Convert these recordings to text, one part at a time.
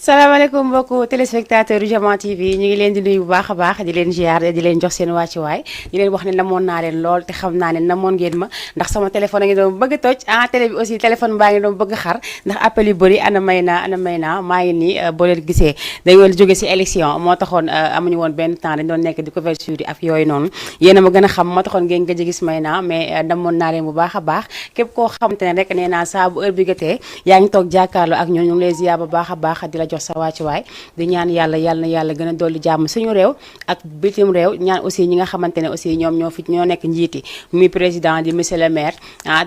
salaamaaleykum mbokku téléspectateur Diama TV ñu ngi leen di nuyu bu baax a baax di leen ziar di leen jox seen wàccuwaay di leen wax ne namoon naa leen lool te xam naa ne namoon ngeen ma ndax sama téléphone a ngi doon bëgg a toj télé bi aussi téléphone baa ngi doon bëgg xar ndax appel yu bëri ana may naa maa ngi nii boo leen gisee dañoo jóge si élection moo taxoon amuñu woon benn temps dañ doon nekk di couverture yi ak yooyu noonu yéen a ma gën a xam moo taxoon ngeen gëj a gis may naa mais namoon naa leen bu baax a baax képp koo xamante ne rek nee naa saa bu heure bi jotee yaa ngi toog jàkkaarloo ak ñun ñu ngi lay ziar bu baax a baax di la jox sa wàccuwaay di ñaan yàlla na yàlla gën a dolli jàmm suñu réew ak bitim réew ñaan aussi ñi nga xamante ne aussi ñoom ñoo nekk njiiti muy président di monsieur le maire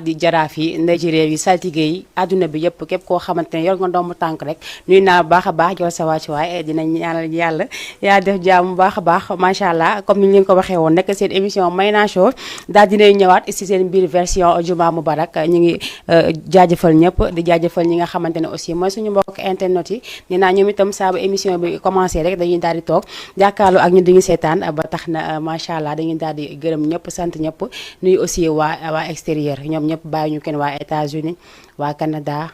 di jaraaf yi ndey ci réew yi saltige yi adduna bi yëpp képp koo xamante ne yor nga ndombu tànk rek nuy naa baax a baax jox sa wàccuwaay dina ñaanal yàlla yaa def jàmm bu baax a baax macha allah comme ni ñu leen ko waxee woon nekk seen émission Mayna Show daal dinay ñëwaat si seen biir version Juma Mubarak ñu ngi jaajëfal ñëpp di jaajëfal ñi nga xamante ne aussi mooy suñu mbokk internet yi nee naa ñoom itam saa bu émission bi commencé rek dañuy daal di toog jàkkaarloo ak ñun dañuy seetaan ba tax na macha allah dañuy daal di gërëm ñëpp sant ñëpp nuyu aussi waa extérieur ñoom ñëpp bàyyi ñu kenn waa États-Unis waa Canada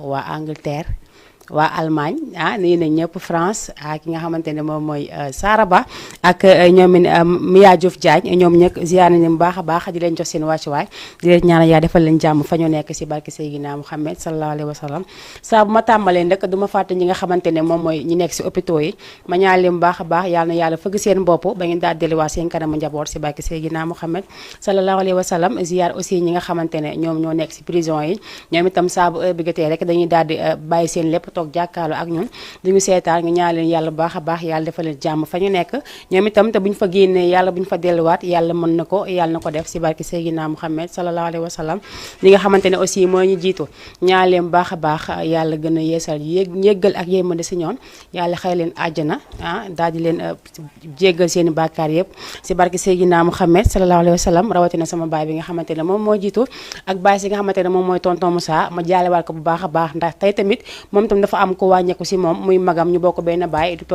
waa Angleterre waa Allemagne nuyu nañ ñëpp France ki nga xamante ne moom mooy Saraba ak ñoomin Mia Diouf Diagne ñoom ñëpp ziar nañu bu baax a baax di leen jox seen wàccuwaay di leen ñaanal yaa defal leen jàmm fa ñu nekk si barke Seydina Muhammad sallallahu alayhi wa sallam saa bu ma tàmbalee nag du ma fàtte ñi nga xamante ne moom mooy ñi nekk si hôpitaux yi ma ñaan leen bu baax a baax yàlla na yàlla fëgg seen bopp ba ngeen daal delluwaat seen kanamu njaboot si barke Seydina Muhammad sallallahu alayhi wa sallam ziar aussi ñi nga xamante ne ñoom ñoo nekk si prison yi ñoom itam saa bu heure bi jotee rek dañuy daal di bàyyi seen lépp toog jàkkaarloo ak ñun duñu seetaan nga ñaan leen yàlla bu baax a baax yàlla defal leen jàmm fa ñu nekk ñoom itam te buñ fa génnee yàlla buñ fa delluwaat yàlla mën na ko yàlla na ko def si barke Seydina Muhammad sallallahu alayhi wa sallam li nga xamante ne aussi mooy ñu jiitu ñaan leen bu baax a baax yàlla gën a yeesal yéggal ak yémmande si ñoon yàlla xëy leen àjjana daal di leen jéggal seen i bàkkaar yëpp si barke Seydina Muhammad sallallahu alayhi wa sallam rawatina sama baay bi nga xamante ne moom moo jiitu ak baay si nga xamante ne moom mooy tonton Moussa ma jaalewaat ko bu baax a baax ndax tey tamit moom tam dafa am ko wàññeeku si moom muy magam ñu bokk benn baay di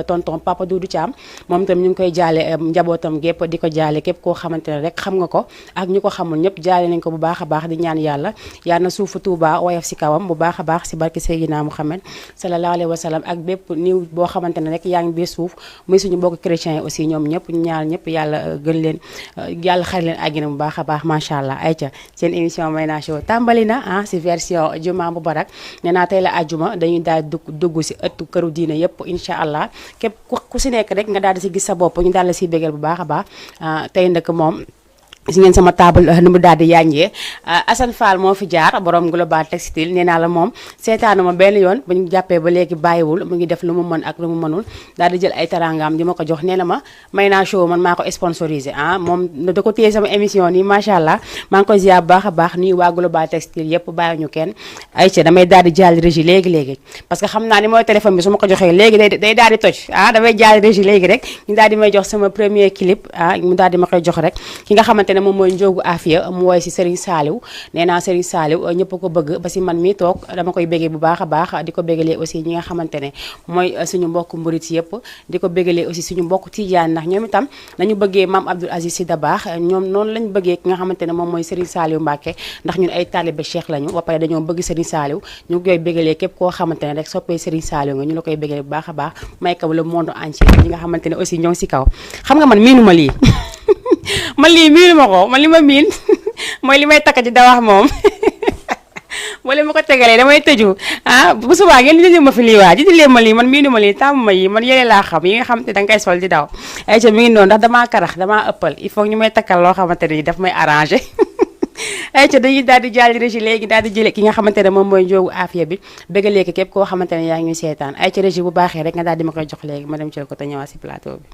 tonton Papa Doudou Thiam moom tam ñu ngi koy jaale njabootam gépp di ko jaale képp koo xamante ne rek xam nga ko ak ñu ko xamul ñëpp jaale nañ ko bu baax a baax di ñaan yàlla na suufu Touba woyof si kawam bu baax a baax si barke Seydina Muhammad sallallahu alayhi wa sallam ak bépp niw boo xamante ne rek yaa ngi biir suuf muy suñu bokk chrétiens yi aussi ñoom ñëpp ñaar ñëpp yàlla gën leen yàlla xar leen àggina bu baax a baax macha allah ayca seen émission Mayna Show tàmbali na si version Juma Mubarak nee naa tey la àjjuma dañuy daal dugg si ëttu këru diine yëpp incha allah képp ku si nekk rek nga daal di si gis sa bopp ñu daal la siy bégal bu baax a baax tey nag moom si ngeen sama table nu mu daal di yànjee Assane Fall moo fi jaar borom global textile nee naa la moom seetaanu ma benn yoon ba ñu jàppee ba léegi bàyyiwul mu ngi def lu mu mën ak lu mu mënul daal di jël ay tarangaam di ma ko jox nee na ma Mayna Show man maa ko sponsorisé moom da ko téye sama émission nii macha allah maa ngi koy ziar bu baax a baax nuyu waa global textile yëpp bàyyi ñu kenn ayca damay daal di jàll régie léegi parce que xam naa ni mooy téléphone bi su ma ko joxee léegi day daal di toj damay jàll régie léegi rek ñu daal di may jox sama premier clip mu daal di ma koy jox rek ki nga xamante ne moom mooy Njóogu Afia mu woy si Serigne Saliou nee naa Serigne Saliou ñëpp ko bëgg ba si man mi toog dama koy béggee bu baax a baax di ko béggalee aussi ñi nga xamante ne mooy suñu mbokk mburit yëpp di ko béggalee aussi suñu mbokk tijaan ndax ñoom itam nañu bëggee Mame Abdoul Aziz Sy Dabakh ñoom noonu lañ bëggee ki nga xamante ne moom mooy Serigne Saliou Mbacké ndax ñun ay talibé cheikh lañu ba pare dañoo bëgg Serigne Saliou ñu ngi koy béggalee képp koo xamante ne rek soppee Serigne Saliou nga ñu la koy béggalee bu baax a baax may ko le monde entier ñi nga xamante ne aussi ñoo ngi si kaw xam nga man miinuma lii man lii miinu ma ko man li ma miin mooy li may takk ci dawax moom wala ma ko tegalee damay tëju bu subaa ngeen di ma fi lii waa ji di leen ma lii man miinu ma lii tàmm ma yi man yële laa xam yi nga xamante ne danga koy sol di daw ay ca mi ngi noonu ndax damaa karax damaa ëppal il faut ñu may takkal loo xamante ne daf may arrangé ay ca dañuy daal di jàll régie léegi daal di jële ki nga xamante ne moom mooy Njóogu Afia bi bëggalee ko képp koo xamante ne yaa ngi seetaan ay ca régie bu baaxee rek nga daal di ma koy jox léegi ma dem jël ko te ñëwaat si plateau bi.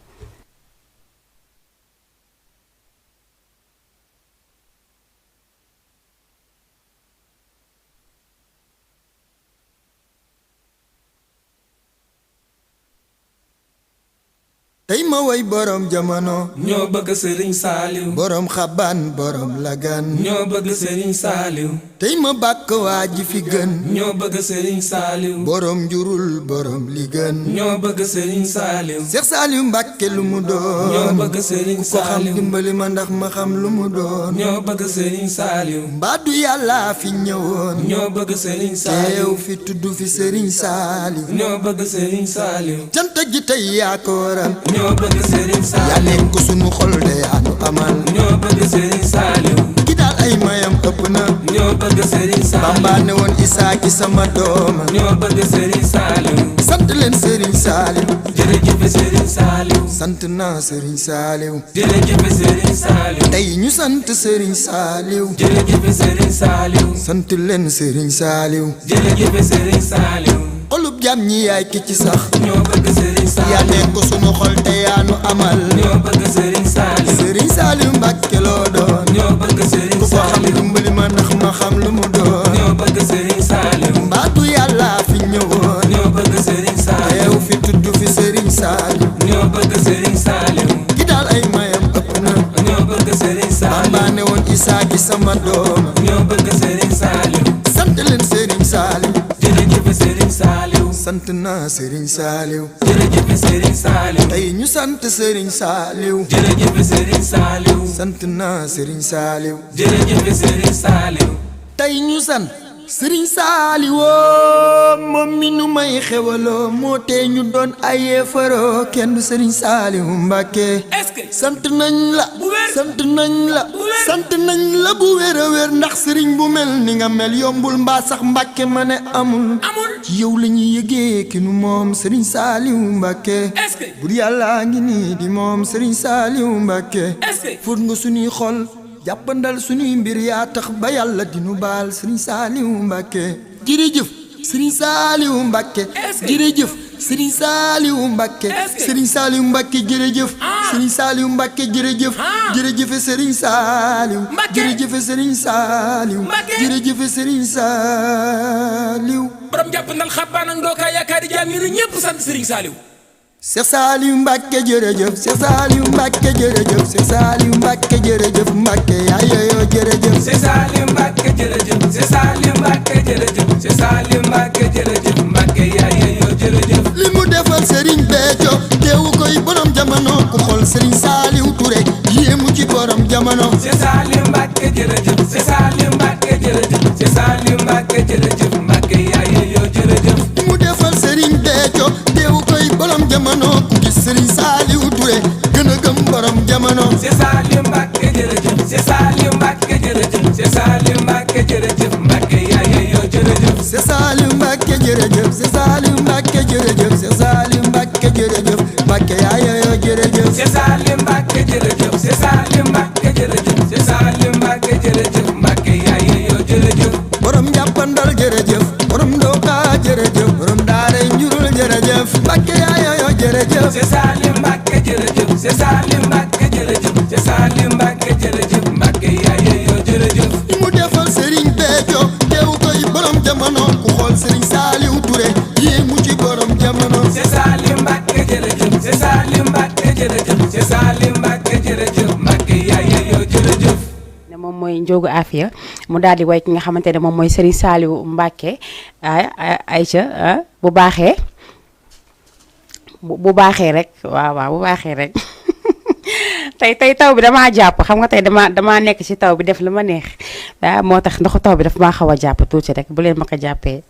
tey ma way borom jamono ñoo bëgg Serigne Saliou borom xaban borom lagan ñoo bëgg Serigne Saliou tey ma bàkk waa ji fi gën ñoo bëgg Serigne Saliou borom njurul borom li gën ñoo bëgg Serigne Saliou Cheikh Saliou Mbacke lu mu doon ñoo bëgg Serigne ko xam Saliou dimbali ma ndax ma xam lu mu doon ñoo bëgg Serigne Saliou mbaadu yàlla fi ñëwoon ñoo bëgg Serigne teew Saliou fi tudd fi Serigne Saliou ñoo bëgg Serigne Saliou cant gi tey yaa ko waral ñoo bëgg Serigne yaa Saliou nekk sunu xol de yaa nu amal ñoo bëgg Serigne Saliou ki daal ay mayam ëpp na ñoo bëgg Serigne Saliou Bamba ne woon Isaa ki sama dooma ñoo bëgg Serigne Saliou sant leen Serigne Saliou jërëjëf Serigne Saliou sant naa Serigne Saliou jërëjëf Serigne Saliou tey ñu sant Serigne Saliou jërëjëf Serigne Saliou sant leen Serigne Saliou jërëjëf Serigne Saliou xolub jàmm ñi yaay ki ci sax ñoo bëgg Serigne yaa Saliou nekk sunu xol te yaa nu amal ñoo bëgg Serigne Saliou Serigne Saliou Mbacke loo doon ñoo bëgg Serigne ku ko xam Saliou dimbali ma ndax ma xam lu mu doon ñoo bëgg Serigne Saliou mbaatu yàlla fi ñëwoon ñoo bëgg Serigne Saliou teew fi tudd fi Serigne Saliou ñoo bëgg Serigne Saliou ki daal ay mayam ëpp na ñoo bëgg Serigne Saliou Bamba ne woon Isaa ki sama dooma ñoo bëgg Serigne Saliou sant leen Serigne Saliou jërëjëf Serigne Saliou sant naa Serigne Saliou jërëjëf Serigne Saliou tey ñu sant Serigne Saliou jërëjëf Serigne Saliou sant naa Serigne Saliou jërëjëf Serigne Saliou tey ñu sant Serigne Saliou moom mi nu may xewaloo moo tee ñu doon ay yéefaroo kenn du Serigne Saliou Mbacke est-ce que sant nañ la bu wér sant nañ la bu wér sant nañ la bu wér a wér ndax Serigne bu mel ni nga mel yombul mbaa sax Mbacke ma ne amul amul ci yow la ñuy yëgee ki nu moom Serigne Saliou Mbacke est-ce que bur yàlla ngi nii di moom Serigne Saliou Mbacke est-ce que fóot nga suñuy xol jàppandal suñuy mbir yaa tax ba yàlla dinu baal Serigne Saliou Mbacke jërëjëf Serigne Saliou Mbacke jërëjëf Serigne Saliou Mbacke Serigne Saliou Mbacke jërëjëf Serigne Saliou Mbacke jërëjëf jërëjëf Serigne Saliou jërëjëf Serigne Saliou jërëjëf Serigne Saliou borom jàpp ndal xabbaan ak ndookaa yaakaar di jaam yi ñëpp sant Serigne Saliou Cheikh Saliou Mbacke jërëjëf Cheikh Saliou Mbacke jërëjëf Cheikh Saliou Mbacke jërëjëf Mbacke yaa yooyo jërëjëf Cheikh Saliou Mbacke jërëjëf Cheikh Saliou Mbacke jërëjëf Cheikh Saliou Mbacke jërëjëf Mbacke yaa yooyo jërëjëf li mu defal Serigne Béthio teewu koy borom jamono ku xool Serigne Saliou Touré yéemu ci borom jamono Cheikh Saliou Mbacke jërëjëf Cheikh Saliou Mbacke jërëjëf Cheikh Saliou Mbacke jërëjëf Mbacke yaa yooyo jërëjëf li mu defal Serigne Béthio teewu koy borom jamono ku gis Serigne Saliou Touré gën a gëm borom jamono Cheikh Saliou Mbacke jërëjëf Cheikh Saliou Mbacke jërëjëf Cheikh Saliou Mbacke jërëjëf Mbacke yaa yooyo jërëjëf Cheikh Saliou Mbacke jërëjëf Cheikh Saliou Mbacke jërëjëf Cheikh Saliou Mbacke jërëjëf Mbacke yaa yooyo jërëjëf Cheikh Saliou Mbacke jërëjëf Cheikh Saliou Mbacke jërëjëf Cheikh Saliou Mbacke jërëjëf Mbacke yaa yooyo jërëjëf borom jàppandal jërëjëf borom ndooka jërëjëf borom daara njurul jërëjëf Mbacke yaa yooyo jërëjëf Cheikh Saliou Mbacke jërëjëf Cheikh Saliou Mbacke jërëjëf Cheikh Saliou Mbacke jërëjëf Mbacke yaa yooyo jërëjëf li mu defal Serigne Béthio teewu koy borom jamono ku xool Serigne Saliou Touré yéemu ci borom jamono Cheikh Saliou Mbacke jërëjëf Cheikh Saliou Mbacke jërëjëf Cheikh Saliou Mbacke jërëjëf Mbacke yaa yooyo jërëjëf ne moom mooy Njogu Afia mu daal di way ki nga xamante ne moom mooy Serigne Saliou Mbacke Aïcha bu baaxee bu baaxee rek waaw bu baaxee rek tey taw bi damaa jàpp xam nga tey damaa nekk ci taw bi def lu ma neex moo tax ndoxu taw bi dafa maa xaw a jàpp tuuti rek bu leen ma ko jàppee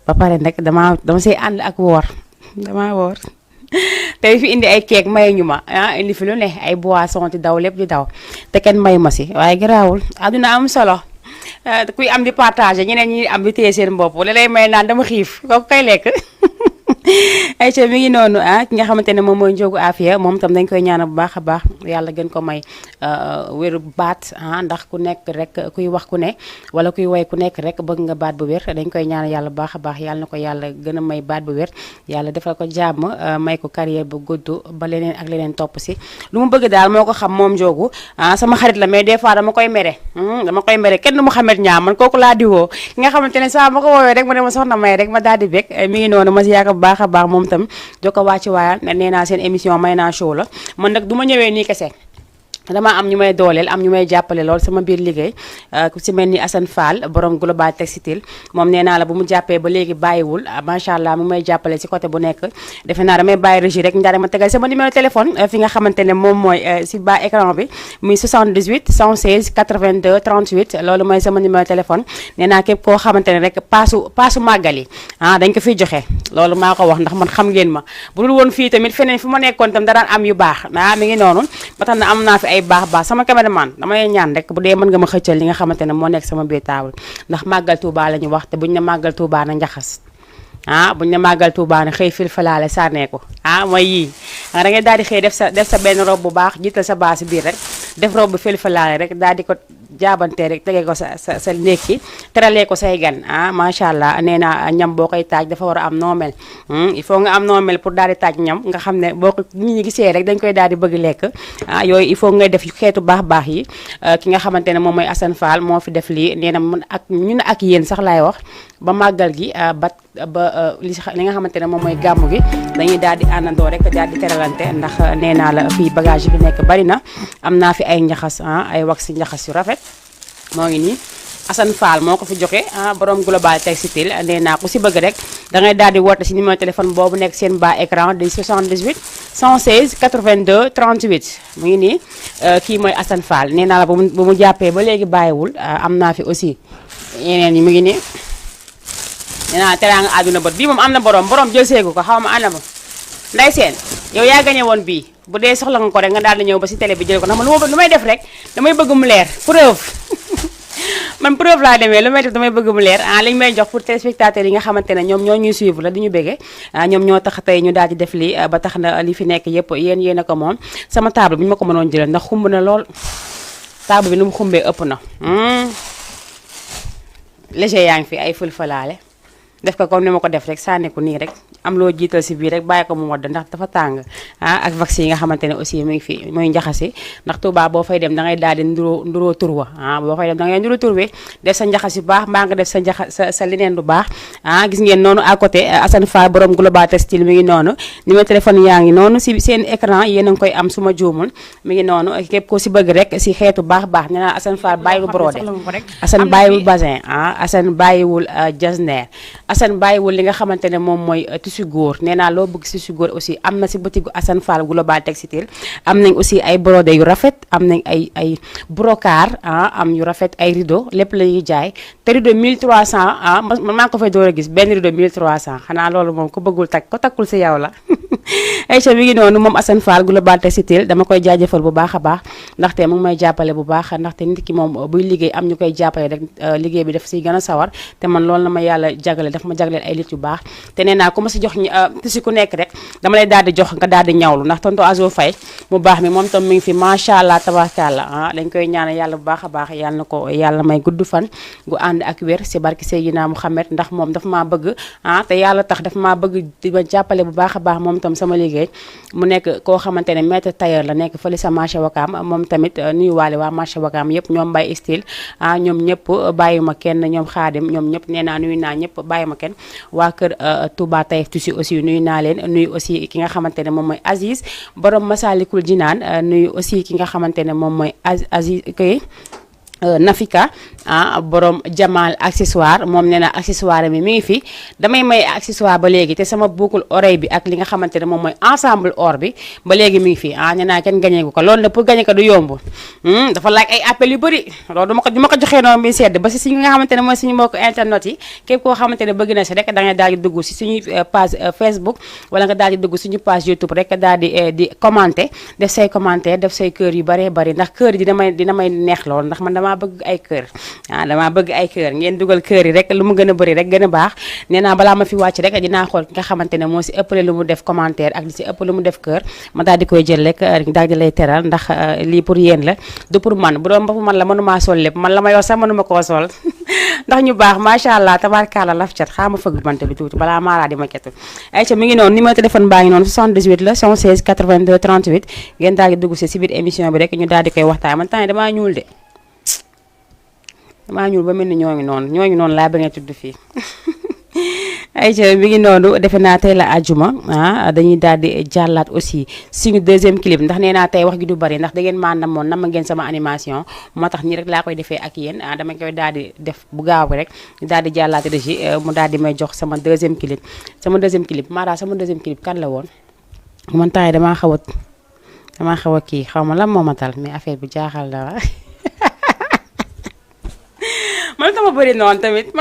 ba pare nag dama say ànd ak woor damaa woor tey fi indi ay keek may ñu ma indi fi lu ne ay boisson di daw lépp di daw te kenn may ma si waaye garaawul àdduna am solo kuy am di partager ñeneen ñi am di téye seen bopp li lay may naan dama xiif kooku koy lekk ayca mi ngi noonu ki nga xamante ne moom mooy Njogu Afia moom tam dañ koy ñaanal bu baax a baax yàlla gën ko may wéru baat ndax ku nekk rek kuy wax ku ne wala kuy woy ku nekk rek bëgg nga baat bu wér dañ koy ñaanal yàlla bu baax a baax yàlla na ko yàlla gën a may baat bu wér yàlla defal ko jàmm may ko carrière bu gudd ba leneen ak leneen topp si lu mu bëgg daal moo ko xam moom Njogu sama xarit la mais des fois dama koy mere kenn du mu xamet ñaam man kooku laa diwoo ki nga xamante ne saa ma ko woowee rek mu ne ma soxna may rek ma daal di bég mi ngi noonu ma si yaakaar bu baax a baax moom tam jokko wàcc waayal nee naa seen émission may naa show la man nag du ma ñëwee nii kese dama am ñu may dooleel am ñu may jàppale lool sama biir liggéey ku ci mel ni Assane Fall borom global textile moom nee naa la bu mu jàppee ba léegi bàyyiwul macha allah mu may jàppale ci côté bu nekk defe naa damay bàyyi régie rek ndaa ma tegal sama numéro téléphone fi nga xamante ne moom mooy ci bas écran bi muy 78 116 82 38 loolu mooy sama numéro téléphone nee naa képp koo xamante ne rek paasu màggal yi dañ ko fiy joxe loolu maa ko wax ndax man xam ngeen ma bu dul woon fii tamit feneen fu ma nekkoon tam daraan am yu baax mi ngi noonu ba tax na am naa fi ay baax sama cameraman dama lay ñaan rek bu dee mën nga ma xëccal li nga xamante ne moo nekk sama biir table ndax màggal Touba la ñu wax te buñ ne màggal Touba na njaxas buñ ne màggal Touba na xëy fil falaale sànnee ko mooy yii da ngay daal di xëy def sa benn robe bu baax jiital sa baasi biir rek def robe bu fil falaale rek daal di ko jaabante rek tegee ko sa ndékki teralee ko say gan macha allah nee na ñam boo koy taaj dafa war a am noomel il faut nga am noomel pour daal di taaj ñam nga xam ne boo ko nit ñi gisee rek dañ koy daal di bëgg lekk yooyu il faut ngay def xeetu baax yi ki nga xamante ne moom mooy Assane Fall moo fi def lii nee na mun ak ñun ak yéen sax laay wax ba màggal gi ba li nga xamante ne moom mooy gàmmu gi dañuy daal di àndandoo rek daal di teralante ndax nee naa la fii bagage yi fi nekk bari na am naa fi ay njaxas ay wax si njaxas yu rafet moo ngi nii Assane Fall moo ko fi joxe borom global textile nee naa ku si bëgg rek da ngay daal di woote si numéro téléphone boobu nekk seen bas écran di 78 116 82 38 mu ngi nii kii mooy Assane Fall nee naa la bu mu jàppee ba léegi bàyyiwul am naa fi aussi yeneen yi mu ngi nii nee naa teraanga àdduna bët bii moom am na borom jël seegu ko xaw ma ana ma nday seen yow yaa gañe woon bii bu dee soxla nga ko rek nga daal di ñëw ba si télé bi jël ko ndax man lu may def rek damay bëgg mu leer preuve man preuve laa demee lu may def damay bëgg mu leer lañ may jox pour téléspectateurs yi nga xamante ne ñoom ñoo ñuy suivre la di ñu béggee ñoom ñoo tax tey ñu daal di def lii ba tax na li fi nekk yëpp yéen a ko moom sama table bi ñu ma ko mënoon jëlal ndax xumb na lool table bi nu mu xumbee ëpp na léger yaa ngi fi ay fël-fëlaale def ko comme ni ma ko def rek sànni ko nii rek am loo jiital si biir rek bàyyi ko mu wadd ndax dafa tàng ak vaccin yi nga xamante ne aussi mu ngi fi muy njaxasi ndax Touba boo fay dem da ngay daal di nduroo turwa boo fay dem da ngay nduroo turwe def sa njaxas yu baax mbaa nga def sa sa leneen lu baax gis ngeen noonu à côté Assane Fall borom global textile mi ngi noonu numéro téléphone yaa ngi noonu si seen écran yéen a ngi koy am suma juumul mi ngi noonu képp ko si bëgg rek si xeetu baax nee naa Assane Fall bàyyiwul brodé Assane bàyyiwul bazin Assane bàyyiwul jasner Assane bàyyiwul li nga xamante ne moom mooy tissu góor nee naa loo bëgg tissu góor aussi am na si boutique Assane Fall global textile am nañ aussi ay brodé yu rafet am nañ ay brocart am yu rafet ay rideau lépp la ñuy jaay te rideau 1300 man maa ko fay door a gis benn rideau 1300 xanaa loolu moom ko bëggul takk ko takkul si yow la Aïcha mi ngi noonu moom Assane Fall global textile dama koy jaajëfal bu baax a baax ndaxte mu ngi may jàppale bu baax ndaxte nit ki moom buy liggéey am ñu koy jàppale rek liggéey bi daf siy gën a sawar te man loolu la ma yàlla jagale daf ma jagleel ay lit yu baax te nee naa ku ma si jox si ku nekk rek dama lay daal di jox nga daal di ñawlu ndax tonton Azo Faye mu baax mi moom tam mi ngi fi macha allah tabaarkalla dañ koy ñaanal yàlla bu baax a baax yàlla na ko yàlla may gudd fan gu ànd ak wér si barki Seydina Mouhamed ndax moom dafa maa bëgg te yàlla tax dafa maa bëgg di ma jàppale bu baax a baax moom tam sama liggéey mu nekk koo xamante ne maître tailleur la nekk fële sa marché Wakaam moom tamit nuyuwaale waa marché Wakaam yëpp ñoom Mbaye style ñoom ñëpp bàyyuma kenn ñoom xaadim ñoom ñëpp nee naa nuyu naa ñëpp bàyyuma kenn waa kër Touba Taïf Tissu aussi nuyu naa leen nuyu aussi ki nga xamante ne moom mooy Aziz borom Masalikul Jinaan nuyu aussi ki nga xamante ne moom mooy Aziz kay Nafika borom Jamal accessoire moom nee na accessoire mi ngi fi damay may accessoire ba léegi te sama boucle oreille bi ak li nga xamante ne moom mooy ensemble or bi ba léegi mi ngi fi nee naa kenn gañee ko loolu nag pour gañe ko du yomb dafa laaj ay appel yu bëri loolu du ma ko joxee noonu mi sedd ba si suñu nga xamante ne mooy suñu mbokk internet yi képp koo xamante ne bëgg na si rek da ngay daal di dugg si suñu page Facebook wala nga daal di dugg suñu page YouTube rek daal di commenter def say commentaire def say kër yu bëree bëri ndax kër yi dina may neex lool ndax man damaa bëgg ay kër damaa bëgg ay kër ngeen dugal kër yi rek lu mu gën a bëri rek gën a baax nee naa balaa ma fi wàcc rek dinaa xool ki nga xamante ne moo si ëppale lu mu def commentaire ak li si ëpp lu mu def kër ma daal di koy jël rek daal di lay teral ndax lii pour yéen la du pour man bu doon ba man la mënumaa sol lépp man la ma yor sax mënuma koo sol ndax ñu baax macha allah tabarkalla laf cat xaama fëgg bante bi tuuti balaa maaraa di ma kettu Aïcha mi ngi noonu numéro téléphone baa ngi noonu 78 la 116 82 38 ngeen daal di dugg si biir émission bi rek ñu daal di koy waxtaan man temps damaa ñuul de damaa ñuul ba mel ni ñoo ngi noonu laa ba ngeen tudd fii ayca mi ngi noonu defe naa tey la àjjuma dañuy daal di jàllaat aussi suñu deuxième clip ndax nee naa tey wax gi du bari ndax da ngeen maa namoon nama ngeen sama animation moo tax nii rek laa koy defee ak yéen dama koy daal di def bu gaaw bi rek daal di jàllaat régie mu daal di may jox sama deuxième clip Mara sama deuxième clip kan la woon man temps yi damaa xaw a kii xaw ma lan moo ma tal mais affaire bi jaaxal na man tax ma bëri noonu tamit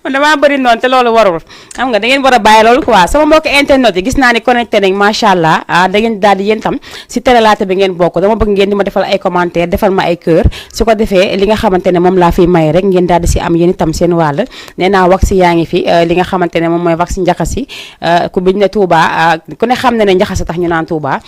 man damaa bëri noonu te loolu warul xam nga da ngeen war a bàyyi loolu quoi sama mbokk internet yi gis naa ni connecté nañ macha allah da ngeen daal di yéen tam si Télélaté bi ngeen bokk dama bëgg ngeen di ma defal ay commentaire defal ma ay cœur su ko defee li nga xamante ne moom laa fiy maye rek ngeen daal di si am yéen itam seen wàll nee naa wax si yaa ngi fi li nga xamante ne moom mooy wax si njaxasi ku biñ ne Touba ku ne xam ne ne njaxasi tax ñu naan Touba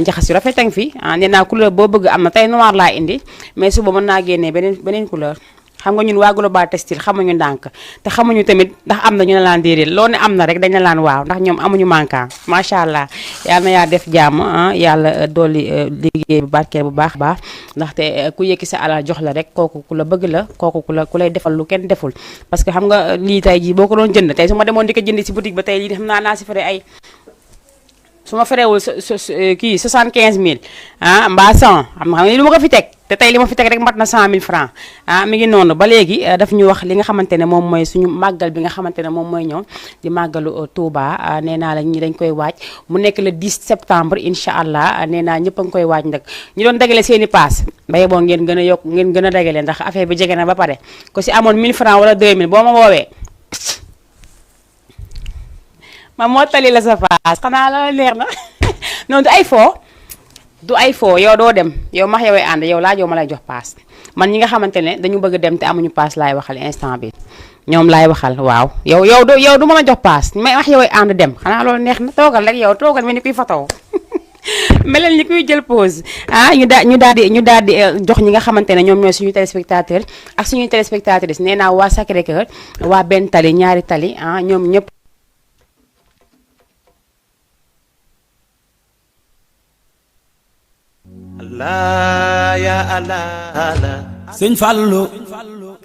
njaxasi rafet a ngi fi nee naa couleur boo bëgg am na tey noir laa indi mais suba mën naa génnee beneen couleur xam nga ñun waa Global Textile xamuñu ndànk te xamuñu tamit ndax am na ñu ne laan déedéet loo ne am na rek dañ la laan waaw ndax ñoom amuñu manquant macha allah yal na yaa def jàmm yàlla dolli liggéey bu barkeel bu baax a baax ndaxte ku yëkki sa alal jox la rek kooku ku la bëgg la kooku ku lay defal lu kenn deful parce que xam nga lii tey jii boo ko doon jënd tey su ma demoon di ko jënd si boutique ba tey lii xam naa si fere ay su ma ferewul kii 75000 mbaa 100 xam nga lu ma ko fi teg te tey li ma fi teg rek mat na 100000 francs mi ngi noonu ba léegi daf ñu wax li nga xamante ne moom mooy suñu màggal bi nga xamante ne moom mooy ñëw di màggalu Touba nee naa la ñi dañ koy waaj mu nekk le 10 septembre incha allah nee naa ñëpp a ngi koy waaj nag ñi doon dagale seen i paas baye boo ngeen gën a yokk ngeen gën a dagale ndax affaire bi jege na ba pare ko si amoon 1000 francs wala 2000 boo ma woowee ma mottali la sa paas xanaa la leer na noonu du ay foo yow doo dem yow max yowee ànd yow laajoo ma lay jox paas man ñi nga xamante ne dañu bëgg dem te amuñu paas laay waxal instant bi ñoom laay waxal waaw yow du ma la jox paas may max yowee ànd dem xanaa loolu neex na toogal rek yow toogal mel ni kuy fotow melal ni kuy jël pause ñu daal di jox ñi nga xamante ne ñoom ñooy suñu téléspectateur ak suñuy téléspectatrices nee naa waa Sacré-Cœur waa benn tali ñaari tali ñoom ñëpp Allah ya Allah sëñ Fallu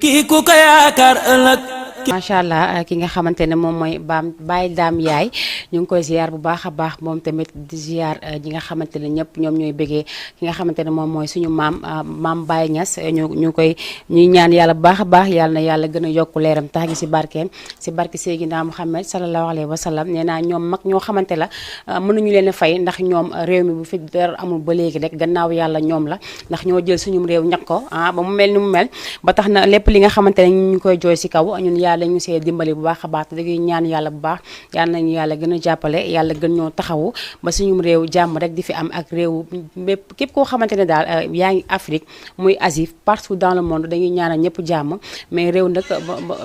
kii ku ko yaakaar ëllëg macha allah ki nga xamante ne moom mooy Baye Dame Yaay ñu ngi koy ziar bu baax a baax moom tamit di ziar ñi nga xamante ne ñëpp ñoom ñooy bëggee ki nga xamante ne moom mooy suñu maam Baye Niass ñuy ñaan yàlla bu baax a baax yàlla na yàlla gën a yokku leeram tax gi si barkeem si barke Seydina Muhammad sallallahu alayhi wa sallam nee naa ñoom mag ñoo xamante la mënuñu leen a fay ndax ñoom réew mi bu fi dara amul ba léegi rek gannaaw yàlla ñoom la ndax ñoo jël suñu réew ñàkk ko ba mu mel ni mu mel ba tax na lépp li nga xamante ne ñu koy jooy si kaw ñun yàlla ñu see dimbali bu baax a baax te dañuy ñaan yàlla bu baax yàlla nañu yàlla gën a jàppale yàlla gën ñoo taxawu ba suñu réew jàmm rek di fi am ak réew bépp képp koo xamante ne daal yaa ngi Afrique muy Asie partout dans le monde dañuy ñaanal ñëpp jàmm mais réew nag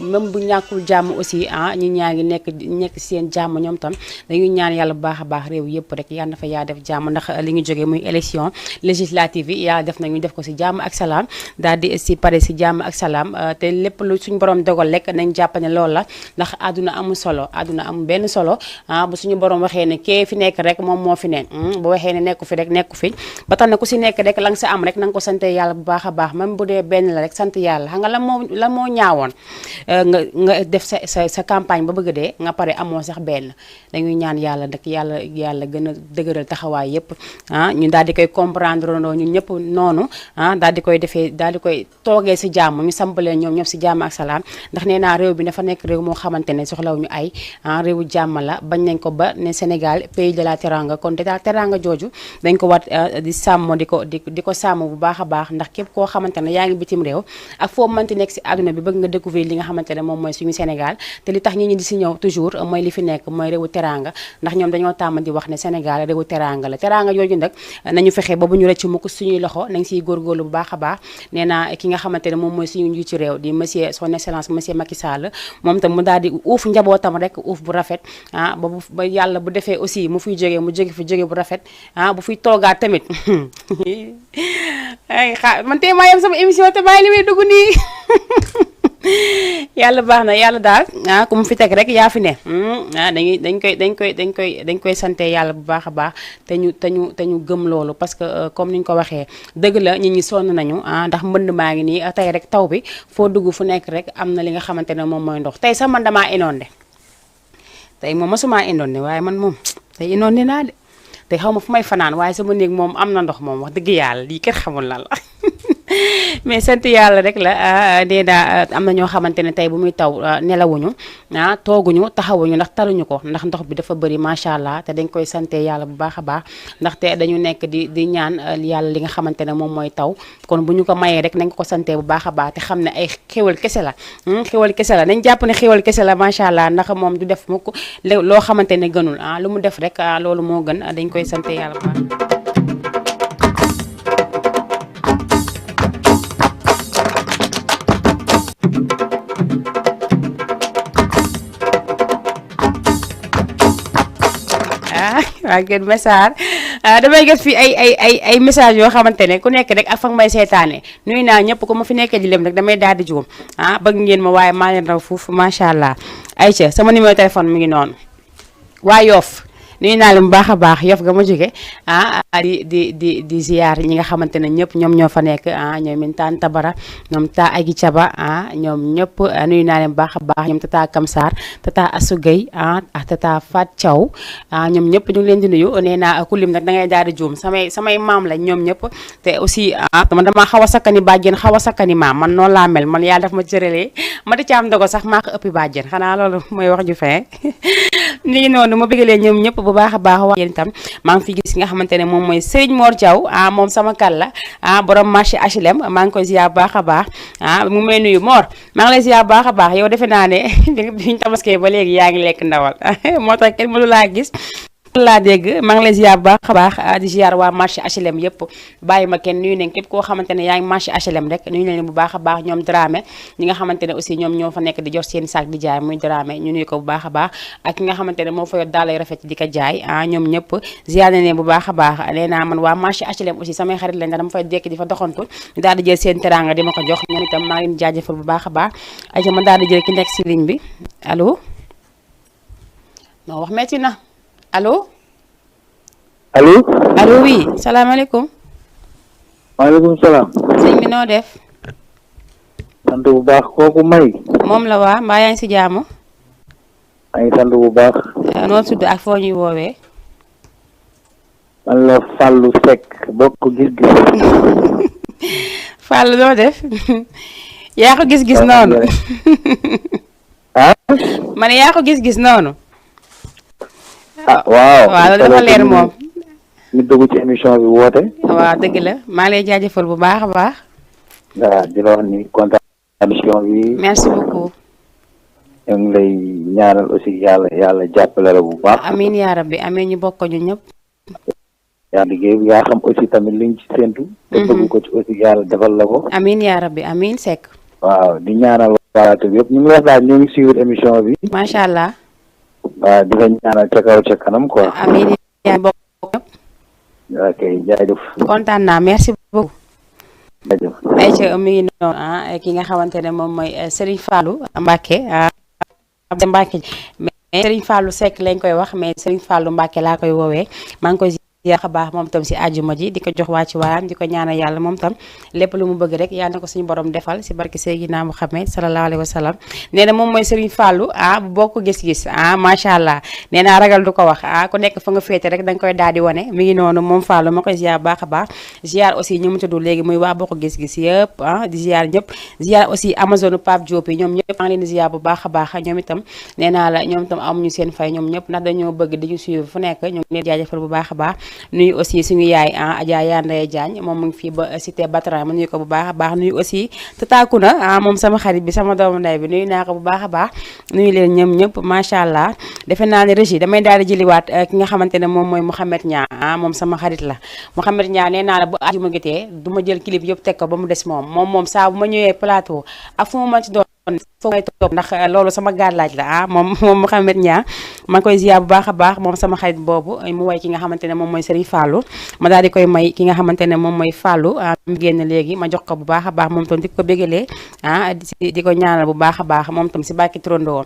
même bu ñàkkul jàmm aussi ñi ñaa ngi nekk seen jàmm ñoom tam dañuy ñaan yàlla bu baax a baax réew yëpp rek yàlla na fa yaa def jàmm ndax li ñu jógee muy élection législative yi yàlla def nañu def ko si jàmm ak salaam daal di si pare si jàmm ak salaam te lépp lu suñu borom dogal rek nañ jàpp ne loolu la ndax àdduna amul solo àdduna amul benn solo bu suñu borom waxee ne kee fi nekk rek moom moo fi ne bu waxee ne nekku fi rek nekku fi ba tax na ku si nekk rek la nga sa am rek na nga ko sante yàlla bu baax a baax même bu dee benn la rek sant yàlla xam nga la moo ñaawoon nga def sa campagne ba bëgg dee nga pare amoo sax benn dañuy ñaan yàlla nag yàlla gën a dëgëral taxawaay yépp ñu daal di koy comprendre ndoo ñun ñëpp noonu daal di koy defee daal di koy toogee si jàmm ñu sampaleen ñoom ñëpp si jàmm ak salaam ndax nee naa réew bi dafa nekk réew moo xamante ne soxlaw ñu ay réewu jàmm la bañ nañ ko ba ne Sénégal pays de la teranga kon déta teranga jooju dañ ko war di sàmm di ko sàmm bu baax a baax ndax képp koo xamante ne yaa ngi bitim réew ak foo mënti nekk si àdduna bi bëgg nga découvrir li nga xamante ne moom mooy suñu Sénégal te li tax ñi di si ñëw toujours mooy li fi nekk mooy réewu teranga ndax ñoom dañoo tàmm di wax ne Sénégal réewu teranga la teranga jooju nag nañu fexe ba bu ñu rëcc mukk suñuy loxo nañ siy góorgóorlu bu baax a baax nee naa ki nga xamante ne moom mooy suñu njiitu réew di monsieur son excellence monsieur Macky Sall moom tam mu daal di uuf njabootam rek uuf bu rafet ba yàlla bu defee aussi mu fiy jógee mu jóge bu rafet bu fiy toogaat tamit ay man tey maa yem sama émission te bàyyi li may dugg nii yàlla baax na yàlla daal ku mu fi teg rek yaa fi ne dañ koy sante yàlla bu baax a baax te ñu gëm loolu parce que comme ni ñu ko waxee dëgg la nit ñi sonn nañu ndax mbënd maa ngi nii tey rek taw bi foo dugg fu nekk rek am na li nga xamante ne moom mooy ndox tey sax man damaa inondé tey moom masumaa inondé waaye man moom tey inondé naa de te xaw ma fu may fanaan waaye sama néeg moom am na ndox moom wax dëgg yàlla lii kenn xamul lan la mais sant yàlla rek la nee naa am na ñoo xamante ne tey bu muy taw nelawuñu tooguñu taxawuñu ndax taluñu ko ndax ndox bi dafa bëri macha allah te dañ koy sante yàlla bu baax a baax ndaxte dañu nekk di ñaan yàlla li nga xamante ne moom mooy taw kon bu ñu ko mayee rek nañ ko sante bu baax a baax te xam ne ay xéwal kese la xéwal kese la nañ jàpp ne xéwal kese la macha allah ndax moom du def mukk loo xamante ne gënul lu mu def rek loolu moo gën dañ koy sante yàlla bu baax. waa gën message damay gis fi ay message yoo xamante ne ku nekk rek ak fa nga may seetaane nuyu naa ñëpp ku ma fi nekkee di lem rek damay daal di juum bëgg ngeen ma waaye maa leen raw foofu macha allah. ayca sama numéro téléphone mi ngi noonu waa Yoff nuyu naa leen bu baax a baax Yoff ga ma jóge di ziar ñi nga xamante ne ñëpp ñoom ñoo fa nekk ñoom min taan tabara ñoom taa agi caba ñoom ñëpp nuyu naa leen bu baax a baax ñoom tata Kamsar tata Asugay ak tata Fat Thiaw ñoom ñëpp ñu ngi leen di nuyu nee naa ku lim nag da ngay daal di juum samay maam lañ ñoom ñëpp te aussi man damaa xaw a sakkani bàjjen xaw a sakkani maam man noonu laa mel man yàlla daf ma cëralee ma di ci am dogo sax maa ko ëppi bàjjen xanaa loolu mooy wax ju fee ni ngi noonu ma bëggalee ñoom ñëpp bu baax a baax waa yéen itam maa ngi fi gis nga xamante ne moom mooy Serigne Mor Diaw moom sama kal la borom marché HLM maa ngi koy ziar bu baax a baax mu may nuyu Mor maa ngi lay ziar bu baax a baax yow defe naa ne biñu tabaskee ba léegi yaa ngi lekk ndawal moo tax kenn mënu laa gis laa dégg maa ngi lay ziar bu baax a baax di ziar waa marché HLM yëpp bàyyi ma kenn nuyu nañ képp koo xamante ne yaa ngi marché HLM rek nuyu nañ bu baax a baax ñoom Dramé ñi nga xamante ne aussi ñoom ñoo fa nekk di jot seen saak di jaay muy Dramé ñu nuyu ko bu baax a baax ak ki nga xamante ne moo fa yor daal lay rafet di ko jaay ñoom ñëpp ziar nañ leen bu baax a baax nee naa man waa marché HLM aussi samay xarit lañ dama fay dekk di fa doxantu ñu daal di jël seen teranga di ma ko jox ñoom itam maa ngi leen jaajëfal bu baax a baax ayca ma daal di jël ki nekk si ligne bi allo non wax metti na allo allo oui salaamaaleykum. maaleykum salaam. sëñ bi noo def. sant bu baax kooku May. moom la waa mbaa yaa ngi si jaamu. maa ngi sant bu baax. noo tudd ak foo ñuy woowee. man la Fallou Seck bokk gis-gis. Fallou noo def. yaa ko gis-gis noonu. ma ne yaa ko gis-gis noonu. waaw loolu dafa leer moom. ñu dugg ci émission bi woote. waaw dëgg la maa lay jaajëfal bu baax a baax. waaw di la wax ni kontaan émission bi. merci beaucoup. ñu ngi lay ñaanal aussi yàlla jàppale la bu baax. amiin yaa rabbi amiin ñu bokk ñu ñëpp. yaa liggéey yaa xam aussi tamit liñ ci séntu. te bëgg ko ci aussi yàlla defal la ko. amiin yaa rabbi amiin Seck. waaw di ñaanal waa bi yëpp ñu ngi lay wax daal ñu ngi suivre émission bi. macha allah. waaw di la ñaanal ca kaw ca kanam quoi. amiin yaa bokk ñëpp. ok jaajëf. kontaan naa merci beaucoup. jaajëf. ayca mi ngi noonu ki nga xamante ne moom mooy Serigne Fallou Mbacké Mbacké mais Serigne Fallou Seck lañ koy wax mais Serigne Fallou Mbacké laa koy woowee maa ngi koy ziar baax moom tam si àjjuma ji di ko jox waa ci waayam di ko ñaanal yàlla moom tam lépp lu mu bëgg rek yal na ko suñu borom defal si barke Seydina Muhammad sallallahu alayhi wa sallam nee na moom mooy Serigne Fallou bu bokk gis-gis macha allah nee naa ragal du ko wax ku nekk fa nga féete rek da nga koy daal di wane mi ngi noonu moom Fallou ma koy ziar baax a baax ziar aussi ñu mu tudd léegi muy waa bokk gis-gis yëpp di ziar ñëpp ziar aussi Amazon Pape Diop yi ñoom ñëpp maa ngi leen di ziar bu baax a baax ñoom itam nee naa la ñoom itam amuñu seen fay ñoom ñëpp ndax dañoo bëgg di ñu suivre fu nekk ñu ngi leen jaajëfal bu baax a baax nuyu aussi suñu yaay Adja Yandaye Diagne moom mu ngi fii ba cité Batran ma nuyu ko bu baax a baax nuyu aussi Tatakuna moom sama xarit bi sama doomu ndey bi nuyu naa ko bu baax a baax nuyu leen ñoom ñëpp macha allah defe naa ne régie damay daal di jëliwaat ki nga xamante ne moom mooy Mouhamed Niang moom sama xarit la Mouhamed Niang nee naa la bu àjjuma gitee du ma jël clip yëpp teg ko ba mu des moom saa bu ma ñëwee plateau ak fu mu mën ci doon foog may topp ndax loolu sama gàllaaj la moom Mouhamed Niang maa ngi koy ziar bu baax a baax moom sama xarit boobu mu way ki nga xamante ne moom mooy Serigne Fallou ma daal di koy may ki nga xamante ne moom mooy Fallou mu génn léegi ma jox ko bu baax a baax moom tam di ko bégalee di ko ñaanal bu baax a baax moom tam si barki turandoom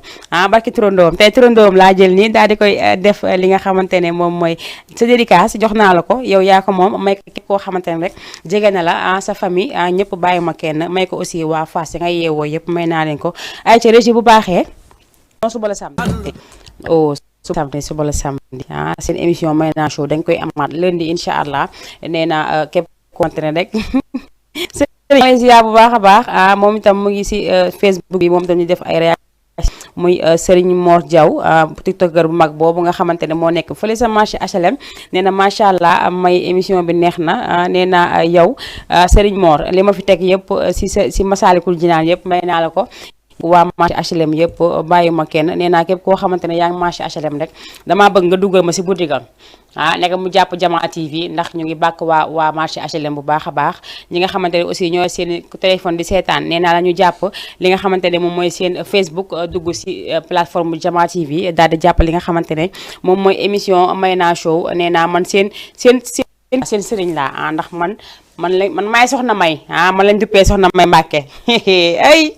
barki turandoom tey turandoom laa jël nii daal di koy def li nga xamante ne moom mooy sa dédicace jox naa la ko yow yaa ko moom may ko képp koo xamante ne rek jege na la sa famille ñëpp bàyyi ma kenn may ko aussi waa Fass nga yeewoo yëpp may naa leen ko ay ca régie bu baaxee suba la samedi suba la samedi seen émission may naa show dañ koy amaat lundi incha allah nee na képp konte ne rek may ziar bu baax a baax moom itam mu ngi si Facebook bi moom itam ñu def ay réaction muy Serigne Mor Diaw tiktoker bu mag boobu nga xamante ne moo nekk fële sa marché HLM nee na macha allah may émission bi neex na nee na yow Serigne Mor li ma fi teg yëpp si Masaalikul Jinaan yëpp may naa la ko waa marché HLM yëpp bàyyi ma kenn nee naa képp koo xamante ne yaa ngi marché HLM rek damaa bëgg nga dugal ma si boutique-am nekk mu jàpp Jamaa TV ndax ñu ngi bàkk waa marché HLM bu baax a baax ñi nga xamante ne aussi ñoo seen téléphone di seetaan nee naa la ñu jàpp li nga xamante ne moom mooy seen Facebook dugg si plateforme Jamaa TV daal di jàpp li nga xamante ne moom mooy émission may naa show nee naa man seen sëriñ laa ndax man maay soxna may man lañ duppee soxna may Mbàkke ay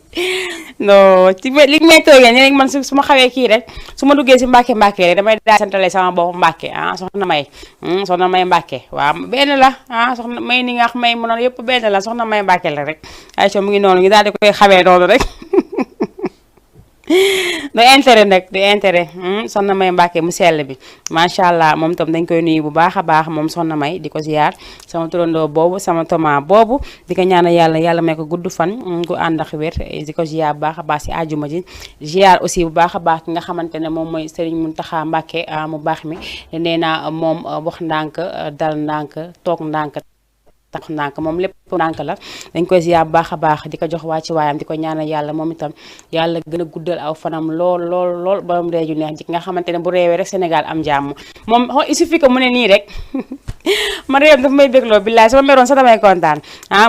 non ci li may toogee ne rek man su ma xawee kii rek su ma duggee si Mbàkke rek damay daal santale sama bopp Mbàkke soxna may Mbàkke waaw benn la soxna may ni nga wax may mu noonu yëpp benn la soxna may Mbàkke la rek ay so mu ngi noonu ñu daal di koy xamee noonu rek du intérêt nag du intérêt soxna may Mbàkke mu sell bi macha allah moom tam dañ koy nuyu bu baax a baax moom soxna may di ko ziar sama turandoo boobu sama toma boobu di ko ñaanal yàlla may ko gudd fan gu ànd ak wér di ko ziar bu baax a baax si àjjuma ji ziar aussi bu baax a baax ki nga xamante ne moom mooy Serigne Mountakha Mbàkke mu baax mi nee na moom wax ndànk dal ndànk toog ndànk tax ndànk moom lépp ndànk la dañ koy ziar bu baax a baax di ko jox waa ci waayam di ko ñaanal yàlla moom itam yàlla gën a guddal aw fanam lool borom reeju neex ji nga xamante ne bu réewee rek Sénégal am jàmm moom il suffit que mu ne nii rek man réew dafa may bégloo billaay su ma meroon sax damay kontaan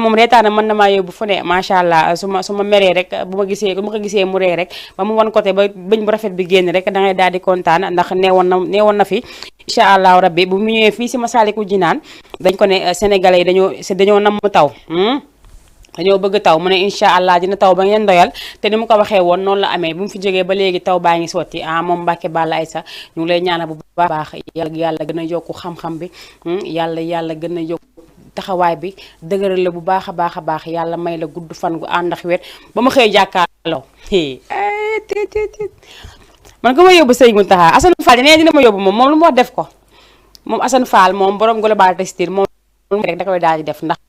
moom reetaana mën na maa yóbbu fu ne macha allah su ma meree rek bu ma ko gisee mu ree rek ba mu wan côté ba bëñ bu rafet bi génn rek da ngay daal di kontaan ndax neewoon na fi incha allahu rabbi bu mu ñëwee fii si Masaalikul Jinaan dañ ko ne sénégalais yi dañoo namm taw dañoo bëgg taw mu ne incha allah dina taw ba ngeen doyal te ni mu ko waxee woon noonu la amee bu mu fi jógee ba léegi taw baa ngi sotti moom Mbàkke Balla Aysa ñu ngi lay ñaanal bu baax yàlla gën a yokku xam-xam bi yàlla gën a yokku taxawaay bi dëgëral la bu baax a baax yàlla may la gudd fan gu ànd ak wér ba ma xëy jàkkaarloo man ko ma yóbbu Sëriñ Mountakha Assane Fall nee dina ma yóbbu moom lu mu wax def ko moom Assane Fall moom borom Global Textile moom rek da koy daal di def ndax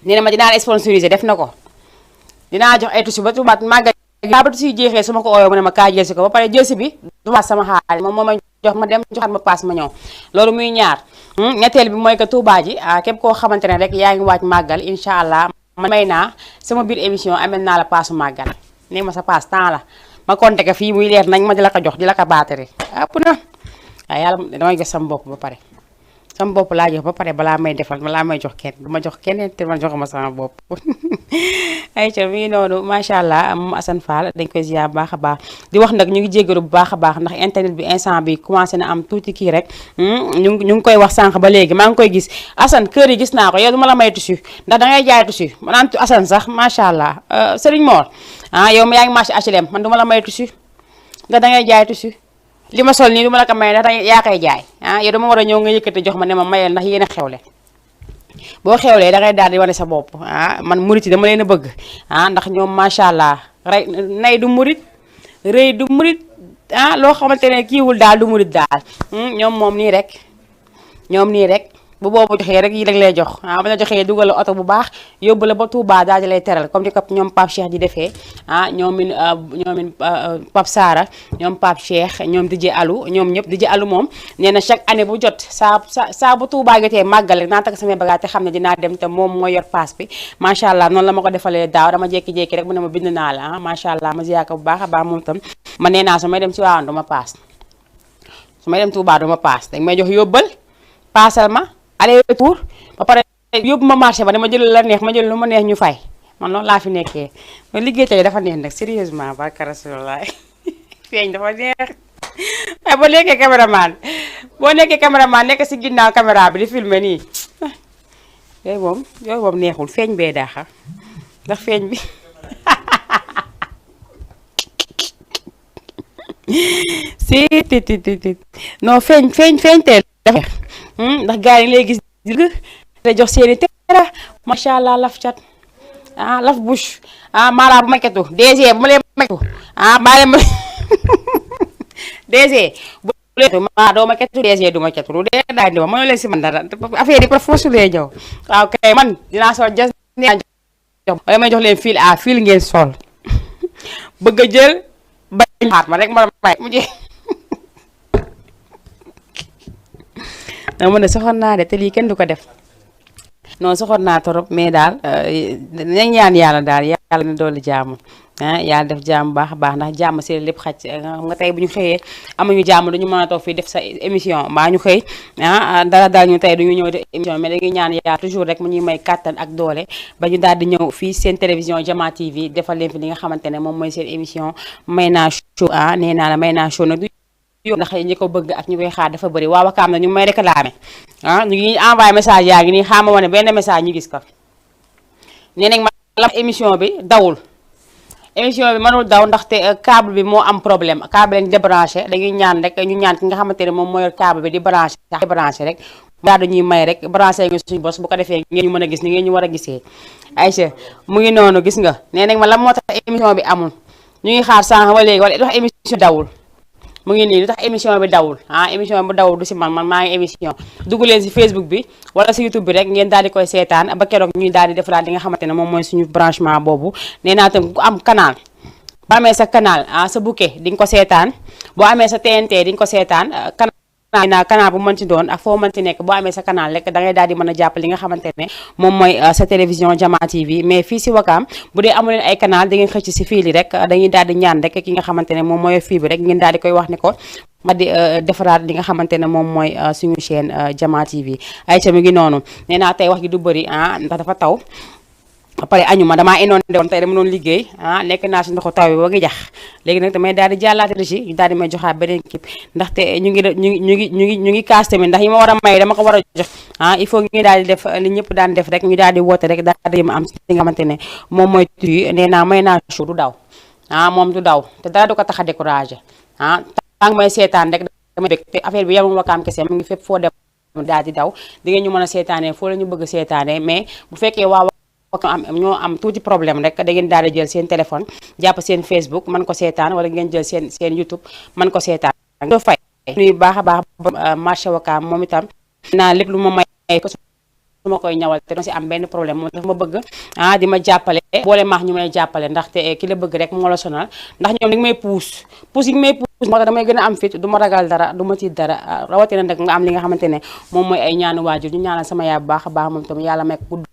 nee na ma dinaa la sponsorisé def na ko dinaa jox ay tusi ba tubaat màggal ba tusi jeexee su ma ko ooyoo mu ne ma kaa jëlsi ko ba pare jëlsi bi du ma sama xaalis moom moo ma jox ma dem joxaat ma paas ma ñëw loolu muy ñaar ñetteel bi mooy que Touba ji képp koo xamante ne rek yaa ngi waaj màggal incha allah may naa sama biir émission amel naa la paasu màggal nee ma sa paas temps la ma compté ko fii muy leer nañ ma di la ko jox di la ko baatare ëpp na waaye yàlla damay jox sama bopp ba pare sama bopp laa jox ba pare balaa may defal balaa may jox kenn du ma jox keneen te ma jox ma sama bopp ay ca mi ngi noonu macha allah moom Assane Fall dañ koy ziar bu baax a baax di wax nag ñu ngi jéggalu bu baax a baax ndax internet bi instant bi commencé na am tuuti kii rek ñu ngi koy wax sànq ba léegi maa ngi koy gis Assane kër yi gis naa ko yow du ma la may tissu ndax dangay jaay tissu ma naan Assane sax macha allah Serigne Mor yow yaa ngi marché HLM man du ma la may tissu ndax dangay jaay tissu li ma sol nii du ma la ko may ndax yaa koy jaay yow dama war a ñëw nga yëkkati jox ma ne ma mayel ndax yéen a xewle boo xewlee da ngay daal di wane sa bopp man murit yi dama leen a bëgg ndax ñoom macha allah nay du murit rëy du murit loo xamante ne kiiwul daal du murit daal ñoom moom nii rek bu boobu joxee rek yi rek lay jox ba la joxee dugal la oto bu baax yóbbu la ba Touba daal di lay teral comme ni ko ñoom Pape Cheikh di defee ñoomin Pape Sara ñoom Pape Cheikh ñoom DJ Alou ñoom ñëpp DJ Alou moom nee na chaque année bu jot saa bu Touba jotee màggal rek naa takk samay bagage te xam ne dinaa dem te moom mooy yor paas bi macha allah noonu la ma ko defalee daaw dama jékki-jékki rek mu ne ma bind naa la macha allah ma ziyaar ko bu baax a baax moom tam ma nee naa su may dem ci waawan du ma paas su may dem Touba du ma paas dañ may jox yóbbal paasal ma aller retour ba pare yóbbu ma marché ba dama jël la neex ma jël lu ma neex ñu fay man loolu laa fi nekkee ma liggéey tey dafa neex nag sérieusement barka Rasulullah feeñ dafa neex waaye boo nekkee caméraman nekk si ginnaaw caméra bi di filmer nii yooyu moom neexul feeñ bee daaxa ndax feeñ bi si ti non feeñ teel dafa ndax gars yi lay gis te jox seeni teera macha allah laf cat laf bouche mara bu maketu DG bu ma leen maketu maa leen DG bu leen ma doo maketu DG du maketu lu dee daay ndi ma mënoo leen si man dara affaire yi par force lay ñëw waaw kay man dinaa sol jas jox wala may jox leen fil à fil ngeen sol bëgg a jël bañ xaat ma rek ma may mu jeex dama mën a soxor naa de te lii kenn du ko def non soxor naa torop mais daal nañ ñaan yàlla daal yàlla na dolli jàmm yàlla def jàmm baax a baax ndax jàmm si lépp xaj nga tey bu ñu xëyee amuñu jàmm dañu mën a toog fii def sa émission mbaa ñu xëy dara daal ñu tey duñu ñëw def émission mais dañuy ñaan yàlla toujours rek mu ñuy may kàttan ak doole ba ñu daal di ñëw fii seen télévision Jama TV defal leen fi li nga xamante ne moom mooy seen émission may naa show nee naa la may naa show nag ndax ñi ko bëgg ak ñu koy xaar dafa bëri waa Wakaam na ñu may réclamé ñu ngi envoyé message yaa ngi nii xaama wane benn message ñu gis ko nee nañ ma la émission bi dawul émission bi mënul daw ndaxte câble bi moo am problème câble lañ débranché dañuy ñaan rek ñu ñaan ki nga xamante ne moom mooy câble bi di branché rek daa dañuy may rek branché nga suñu bos bu ko defee ngeen ñu mën a gis ni ngeen ñu war a gisee Aïcha mu ngi noonu gis nga nee nañ ma la moo tax émission bi amul ñu ngi xaar sànq ba léegi wala tax émission dawul mu ngi nii lu tax émission bi dawul émission bi dawul du si man maa ngi émission dugg leen si Facebook bi wala si YouTube bi rek ngeen daal di koy seetaan ba keroog ñuy daal di defaraat li nga xamante ne moom mooy suñu branchement boobu nee naa tam ku am canal ba amee sa canal sa bouquet di nga ko seetaan boo amee sa TNT di nga ko seetaan canal bu mën ci doon ak foo mën ci nekk boo amee sa canal rek da ngay daal di mën a jàpp li nga xamante ne moom mooy sa télévision Jama TV mais fii si Wakaam bu dee amu leen ay canal da ngeen xëcc si fii li rek dañuy daal di ñaan rek ki nga xamante ne moom mooy fii bi rek ngeen daal di koy wax ne ko ma di defaraat li nga xamante ne moom mooy suñu chaîne Jama TV Aïcha mi ngi noonu nee naa tey wax gi du bëri ndax dafa taw après añu ma damaa indoon woon tey dama doon liggéey nekk naa si ndoxu taw bi ba ngi jax léegi nag damay daal di jàllaate régi ñu daal di may joxaat beneen équipe ndaxte ñu ngi kaas tamit ndax yi ma war a may dama ko war a jox il faut ñu daal di def li ñëpp daan def rek ñu daal di woote rek daal di am li nga xamante ne moom mooy tuy nee naa may naa show du daw moom du daw te dara du ko tax a découragé tàng may seetaan rek dama bëgg te affaire bi yamul Wakaam kese mu ngi fépp foo dem daal di daw di ngeen ñu mën a seetaanee foo la ñu bëgg seetaanee mais bu fekkee waa ñoo am tuuti problème rek da ngeen daal di jël seen téléphone jàpp seen Facebook mën ko seetaan wala ngeen jël seen YouTube mën ko seetaan do fay nuyu baax a baax marché Wakaam moom itam naa lépp lu ma may ko su ma koy ñawal te doo si am benn problème moom dafa ma bëgg di ma jàppale boole maax ñu may jàppale ndaxte ki la bëgg rek moo la sonal ndax ñoom dañu may puus yi may puus moo tax damay gën a am fit du ma ragal dara du ma tiit dara rawatina nag nga am li nga xamante ne moom mooy ay ñaanu waajur ñu ñaanal sama yaay bu baax a baax moom tam yàlla may ko gudd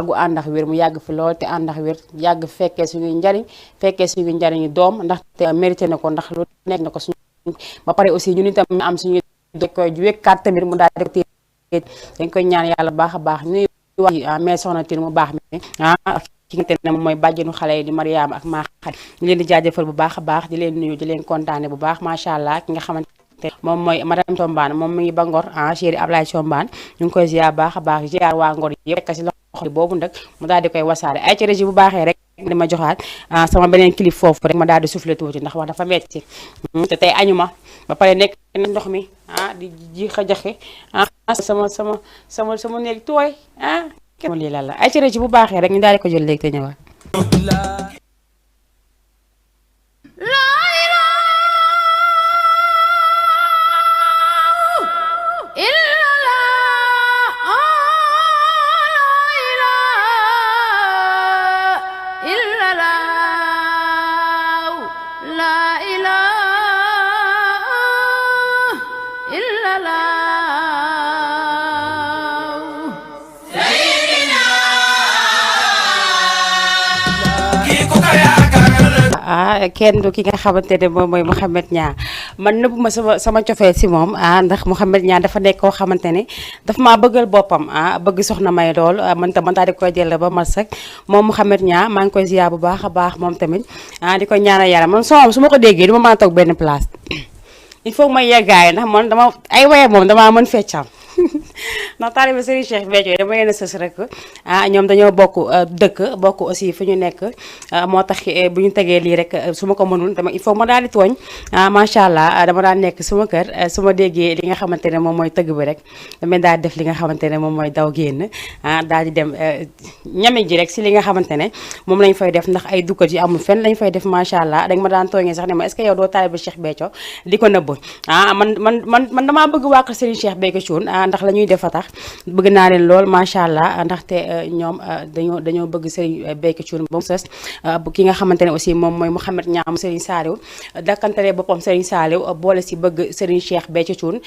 gu ànd ak wér mu yàgg fi lool te ànd ak wér yàgg fekkee suñuy njariñ fekkee suñuy njariñu doom ndaxte mérité na ko ndax lu nekk na ko suñu ba pare aussi ñun itam ñu am suñu koy wékkaat tamit mu daal di ko dañ koy ñaan yàlla baax a baax ñuy wax mais soxna Tine mu baax mi ki nga ne moom mooy bàjjenu xale yi di Mariama ak maa xadi ñu leen di jaajëfal bu baax a baax di leen nuyu di leen kontaane bu baax macha allah ki nga xamante moom mooy madame Tombane moom mi ngi ba Ngor chéri Ablaye Tombane ñu ngi koy ziar baax a baax ziar waa Ngor yëpp rekk si loxo boobu nag mu daal di koy wasaare ay ci régie bu baaxee rek di ma joxaat sama beneen clip foofu rek ma daal di soufflé tuuti ndax wax dafa metti te tey añu ma ba pare nekk na ndox mi di ji xajaxe sama néeg tooy kenn lii lan la ay ci régie bu baaxee rek ñu daal di ko jël léegi te ñëwaat kenn du ki nga xamante ne moom mooy Mouhamed Niang man nëbb ma sama cofeel si moom ndax Mouhamed Niang dafa nekk koo xamante ne daf maa bëggal boppam bëgg soxna may lool man tam man daal di koy jël ba mat sëkk moom Mouhamed Niang maa ngi koy ziar bu baax a baax moom tamit di ko ñaanal yàlla man soom su ma ko déggee du ma mën a toog benn place il faut ma yeggaay ndax man dama ay waye moom damaa mën feccam ndax taalibe Serigne Cheikh Béthio dama leen a sës rek ñoom dañoo bokk dëkk bokk aussi fu ñu nekk moo tax bu ñu tegee lii rek su ma ko mënul dama il faut ma daal di tooñ macha allah dama daan nekk suma kër su ma déggee li nga xamante ne moom mooy tëgg bi rek damay daal di def li nga xamante ne moom mooy daw génn daal di dem ñame ji rek si li nga xamante ne moom lañ fay def ndax ay dukkat yi amul fenn lañ fay def macha allah dañ ma daan tooñee sax ne ma est-ce que yow doo taalibe Cheikh Béthio di ko nëbb man damaa bëgg waa kër Serigne Cheikh Béthio Thioune ndax la ñuy def fa tax bëgg naa leen lool macha allah ndaxte ñoom dañoo bëgg Serigne Béthio Thioune ba mu sës ki nga xamante ne aussi moom mooy Mouhamed Niang Serigne Saliou dakkantalee boppam Serigne Saliou boole si bëgg Serigne Cheikh Béthio Thioune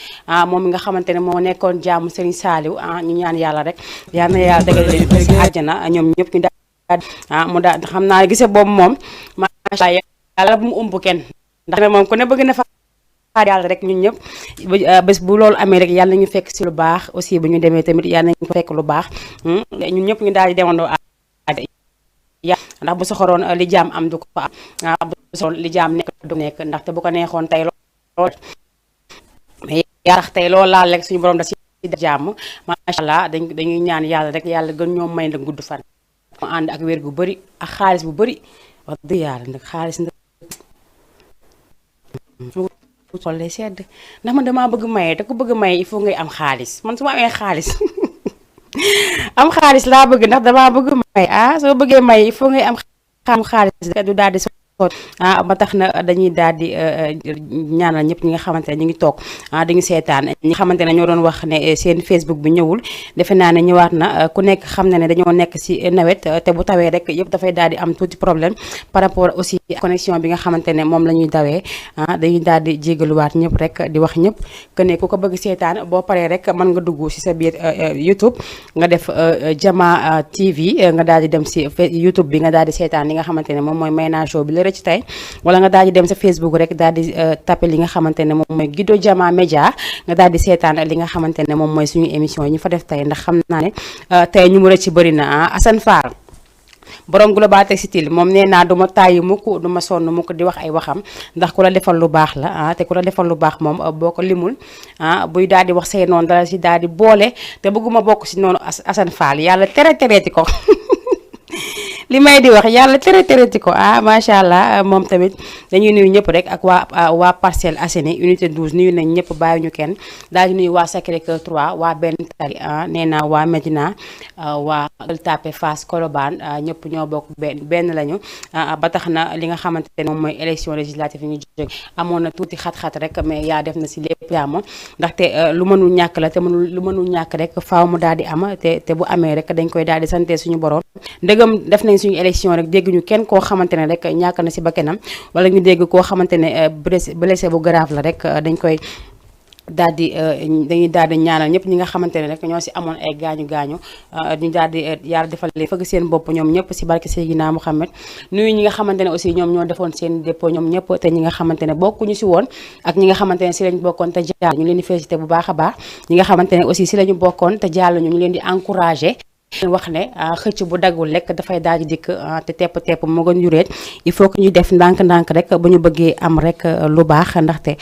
moom mi nga xamante ne moo nekkoon jaamu Serigne Saliou ñu ñaan yàlla rek yal na yàlla dëggal leen si àjjana ñoom ñëpp ñu daal mu daal xam naa gise boobu moom macha allah yàlla bu mu ëmb kenn ndax moom ku ne bëgg na fa yàlla rek ñun ñëpp bés bu loolu amee rek yàlla ñu fekk si lu baax aussi bu ñu demee tamit yàlla nañu fekk lu baax ñun ñëpp ñu daal di demandoo ndax bu soxoroon li jaam am du ko fa am bu soxoroon li jaam nekk du nekk ndaxte bu ko neexoon tey lool mais yaa tax tey loolu laal rek suñu borom da si jàmm macha allah dañuy ñaan yàlla rek yàlla gën ñoo may nag gudd fan mu ànd ak wér gu bëri ak xaalis bu bëri wax dëgg yàlla nag xaalis nag xol lay sedd ndax man damaa bëgg maye te ku bëgg maye il faut ngay am xaalis man su ma amee xaalis am xaalis laa bëgg ndax damaa bëgg maye soo bëggee maye il faut ngay am xaalis du daal di ba tax na dañuy daal di ñaanal ñëpp ñi nga xamante ne ñu ngi toog dañu seetaan ñi nga xamante ne ñoo doon wax ne seen Facebook bi ñëwul defe naa ne ñëwaat na ku nekk xam na ne dañoo nekk si nawet te bu tawee rek yëpp dafay daal di am tuuti problème par rapport aussi connexion bi nga xamante ne moom la ñuy dawee dañuy daal di jégaluwaat ñëpp rek di wax ñëpp que ne ku ko bëgg seetaan boo paree rek mën nga dugg si sa biir YouTube nga def Jama TV nga daal di dem si YouTube bi nga daal di seetaan li nga xamante ne moom mooy Mayna Show bi ci tey wala nga daal di dem sa Facebook rek daal di tapé li nga xamante ne moom mooy Guido Jama Média nga daal di seetaan li nga xamante ne moom mooy suñu émission yi ñu fa def tey ndax xam naa ne tey ñu mu rëcc ci bëri na Assane Fall borom Global Textile moom nee naa du ma tàyyi mukk du ma sonn mukk di wax ay waxam ndax ku la defal lu baax la te ku la defal lu baax moom boo ko limul buy daal di wax say noonu dala si daal di boole te bëgguma bokk si noonu Assane Fall yàlla tereeti ko li may di wax yàlla tereeti ko macha allah moom tamit dañuy nuyu ñëpp rek ak waa Parcelles Assainies unité 12 nuyu nañ ñëpp bàyyi ñu kenn daal di nuyu waa Sacré-Cœur 3 waa Benn Tali nee naa waa Médina waa Gueule Tapée Fass Colobane ñëpp ñoo bokk benn lañu ba tax na li nga xamante ne moom mooy élection législative yi ñu jóge amoon na tuuti xat-xat rek mais yaa def na si lépp yaama ndaxte lu mënul ñàkk la te lu mënul ñàkk rek faaw mu daal di am te bu amee rek dañ koy daal di sante suñu borom ndëgam def nañ suñu élection rek dégg ñu kenn koo xamante ne rek ñàkk na si bakkanam wala ñu dégg koo xamante ne blessé bu grave la rek dañ koy daal di dañuy daal di ñaanal ñëpp ñi nga xamante ne rek ñoo si amoon ay gaañu ñu daal di yàlla defal leen fëgg seen bopp ñoom ñëpp si barke Seydina Mouhamed nuyu ñi nga xamante ne aussi ñoom ñoo defoon seen dépôt ñoom ñëpp te ñi nga xamante ne bokkuñu si woon ak ñi nga xamante ne si lañ bokkoon te jàll ñu leen di félicité bu baax a baax ñi nga xamante ne aussi si lañu bokkoon te jàll ñu leen di encouragé wax ne xëcc bu daggul lekk dafay daal di dikk te tepp moo gën yuréet il faut que ñu def ndànk-ndànk rek bu ñu bëggee am rek lu baax ndaxte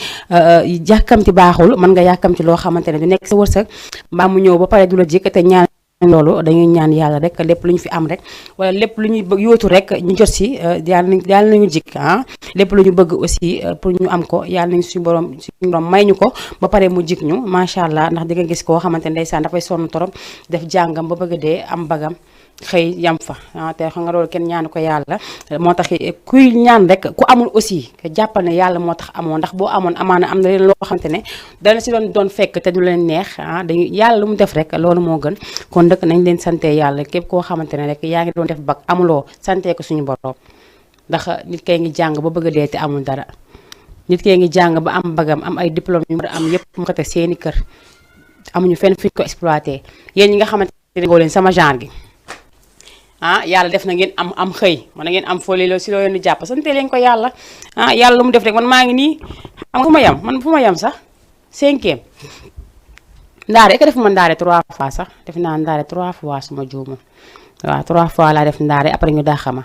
yàkkamti baaxul mën nga yàkkamti loo xamante ne du nekk sa wërsëg mbaa mu ñëw ba pare du la jikk te ñaan loolu dañuy ñaan yàlla rek lépp lu ñu fi am rek wala lépp lu ñuy bëgg yóotu rek ñu jot si yàlla nañu jikk lépp lu ñu bëgg aussi pour ñu am ko yàlla nañu suñu borom may ñu ko ba pare mu jik ñu macha allah ndax di nga gis koo xamante ne ndeysaan dafay sonn torop def jàngam ba bëgg dee am bagam xëy yam fa te xam nga loolu kenn ñaanu ko yàlla moo tax kuy ñaan rek ku amul aussi jàppal ne yàlla moo tax amoo ndax boo amoon amaana am na leen loo xamante ne dana si doon fekk te du leen neex dañu yàlla lu mu def rek loolu moo gën kon dëkk nañ leen sante yàlla képp koo xamante ne rek yaa ngi doon def bag amuloo sante ko suñu borom ndax nit kay ngi jàng ba bëgg a dee te amul dara nit kay ngi jàng ba am bagam am ay diplôme yu am yépp mu ko teg seeni kër amuñu fenn fi ko exploité yéen ñi nga xamante ne ngoo leen sama genre gi yàlla def na ngeen am xëy man na ngeen am foole loo si loo leen di jàpp sante leen ko yàlla yàlla lu mu def rek man maa ngi nii xam nga fu ma yem man fu ma yem sax 5e ndaare ek def ma ndaare 3 fois sax def naa ndaare 3 fois suma juuma waaw 3 fois laa def ndaare après ñu dàq ma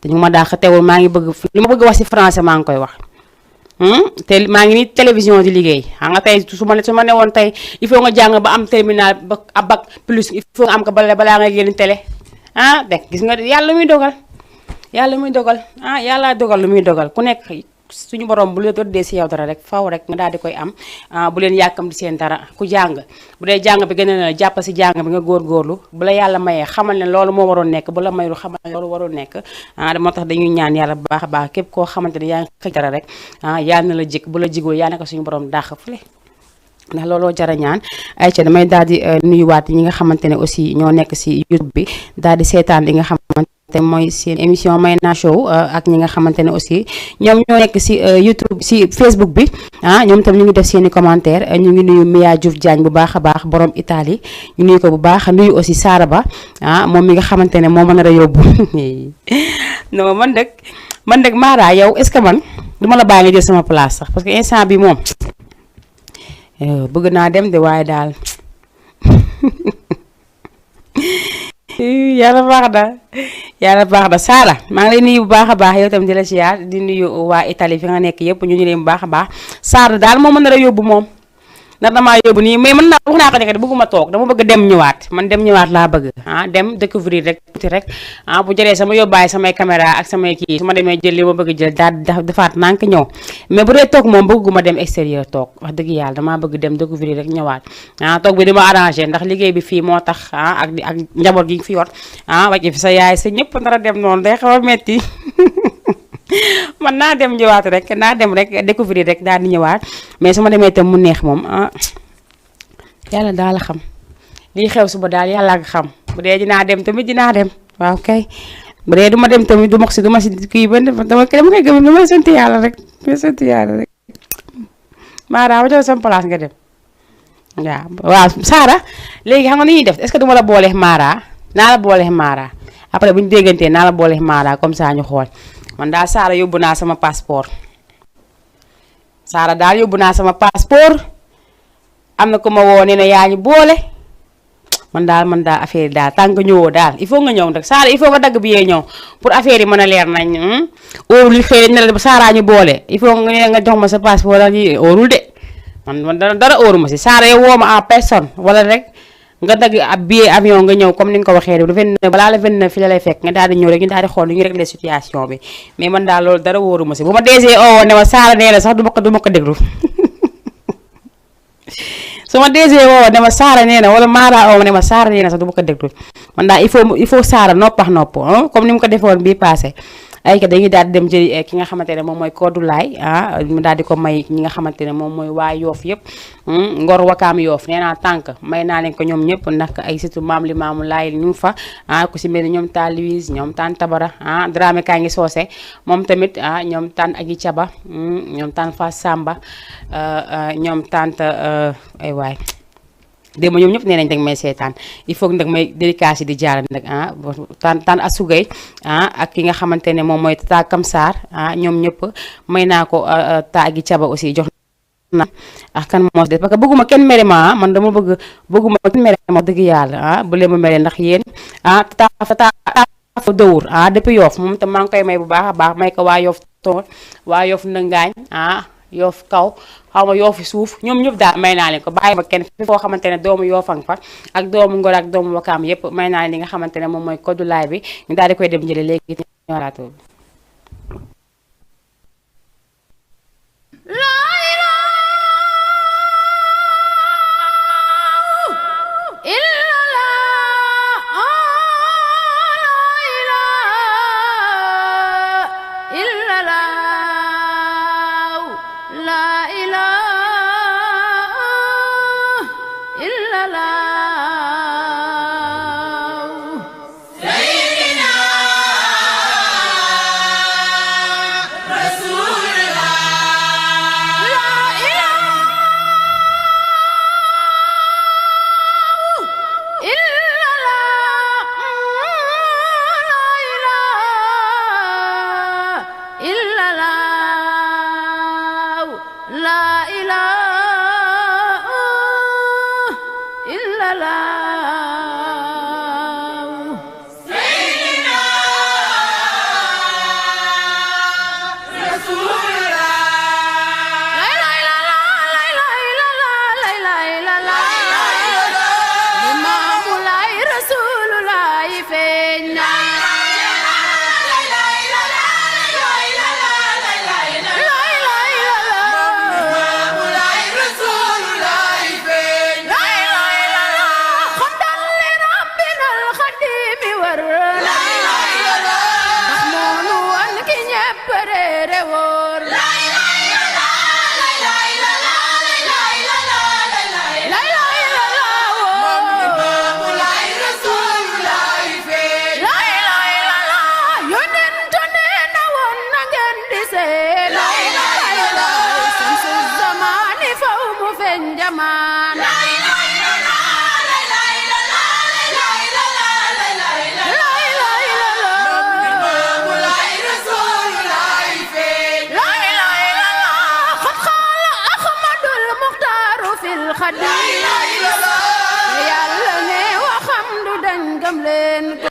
te ñu ma dàq teewul maa ngi bëgg li ma bëgg wax si français maa ngi koy wax te maa ngi nii télévision di liggéey xam nga tey su ma ne woon tey il faut nga jàng ba am terminal ba bac plus il faut nga am ko balaa nga génn télé dek gis nga yàlla muy dogal yàlla dogal lu muy dogal ku nekk suñu borom bu la tëddee si yow dara rek faw rek nga daal di koy am bu leen yàkkam di seen dara ku jàng bu dee jàng bi gën a jàpp si jàng bi nga góorgóorlu bu la yàlla mayee xamal ne loolu moo waroon nekk bu la mayul xamal ne loolu waroon nekk moo tax dañuy ñaan yàlla bu baax a baax képp koo xamante ne yaa ngi xëj dara rek yàlla na la jik bu la jigoo yaa naka suñu borom dàq fële ndax looloo jara ñaan ayca damay daal di nuyuwaat ñi nga xamante ne aussi ñoo nekk si YouTube bi daal di seetaan li nga xamante te mooy seen émission Mayna Show ak ñi nga xamante ne aussi ñoom ñoo nekk si YouTube si Facebook bi ñoom tam ñu ngi def seen i commentaire ñu ngi nuyu Mia Diouf Diagne bu baax a baax borom Italie ñu nuyu ko bu baax nuyu aussi Sara Ba moom mi nga xamante ne moo mën a yóbbu non man dëgg Mara yow est-ce que man duma la bàyyi nga jël sama place sax parce que instant bi moom bëgg naa dem de waaye daal yàlla baax na Sara maa ngi lay nuyu bu baax a baax yow tam di la siyaar di nuyu waa Italie fi nga nekk yëpp ñu leen bu baax a baax Sara daal moo mën a yóbbu moom ndax damaa yóbbu nii mais mën naa wax naa ko nekk bëgguma toog dama bëgg dem ñëwaat man dem ñëwaat laa bëgg dem découvrir rek tuuti rek bu jëlee sama yóbbaay samay caméra ak samay kii su ma demee jël li ma bëgg jël daal defaat nank ñëw mais bu dee toog moom bëgguma dem extérieur toog wax dëgg yàlla damaa bëgg dem découvrir rek ñëwaat toog bi dima arrangé ndax liggéey bi fii moo tax ak njaboot gi fi yor wàcc fi sa yaay sa ñëpp nar a dem noonu day xaw a metti man naa dem ñëwaat rek naa dem rek découvrir rek daal di ñëwaat mais su ma demee itam mu neex moom yàlla daal la xam lii xew suba daal yàlla nga xam bu dee dinaa dem tamit dinaa dem waaw kay bu dee duma dem tamit du ma si kii ba dama koy gëm dama sant yàlla rek Mara ma jox sama place nga dem waaw Sara léegi xam nga ni ñuy def est-ce que duma la booleex Mara naa la booleex Mara après bu ñu déggantee naa la booleex Mara comme ça ñu xool man daal Sara yóbbu naa sama passeport am na ko ma woo ne yaa ñu boole man daal affaire yi daal tant que ñëwoo daal il faut nga ñëw nag Sara il faut nga dagg bi yee ñëw pour affaire yi mën a leer nañ óorul li xëy na la Sara ñu boole il faut nga jox ma sa passeport daal yi óorul de man dara óoru ma si Sara yow woo ma en personne wala rek nga dagg ab billet avion nga ñëw comme ni nga ko waxee du 29 balaa la 29 fi la lay fekk nga daal di ñëw rek ñu daal di xool lu ñu régler situation bi mais man daal loolu dara wóoru ma si bu ma DG oo ne ma Sara nee na sax du ma ko déglu su ma DG woo ne ma Sara nee na wala Mara oo ne ma Sara nee na sax du ma ko déglu man daal il faut Sara nopp comme ni mu ko defoon bii passé ay ka dañuy daal di dem jëli ki nga xamante ne moom mooy Kodou Laay mu daal di ko may ñi nga xamante ne moom mooy waa Yoof yëpp Ngor Wakaam Yoof nee naa tànk may naa leen ko ñoom ñëpp ndax ay surtout maam li maamu laay ñu fa ku si mel ni ñoom taan Louise ñoom taan Tabara Dramé kaa ngi soose moom tamit ñoom taan Agi Caba ñoom taan Fass Samba ñoom taan ay waay démb ñoom ñëpp nee nañ dag may seetaan il faut nag may dédicace di jaar nag tan asugay ak ki nga xamante ne moom mooy Tata Kamsar ñoom ñëpp may naa ko taagi caba aussi jox na ak kan moo des parce que bëgguma kenn mere ma man dama bëgguma kenn mere ma dëgg yàlla bu leen ma mere ndax yéen tata dëwur depuis Yoof moom tam maa ngi koy may bu baax a baax may ko waa Yoof toor waa Yoof ndëngaañ Yoof kaw xaw ma Yoofi suuf ñoom ñëpp daal may naa leen ko bàyyi ma kenn fi foo xamante ne doomu Yoofang fa ak doomu Ngor ak doomu Wakaam yépp may naa leen li nga xamante ne moom mooy Kodou Laay bi ñu daal di koy dem jële léegi ñoraatoo wër ndax moonu wan ki ñépp réere wóor yàlla ne waxam du dañ gëm leen ko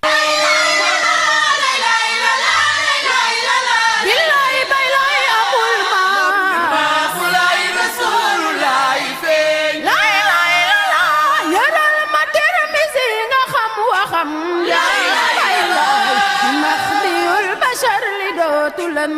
billaay bay lay amul ma lay rasulullah feeñ lay la yëral ma Tirmisi nga xam waxam yaay bay lay maxdiyul bashar li dootu leen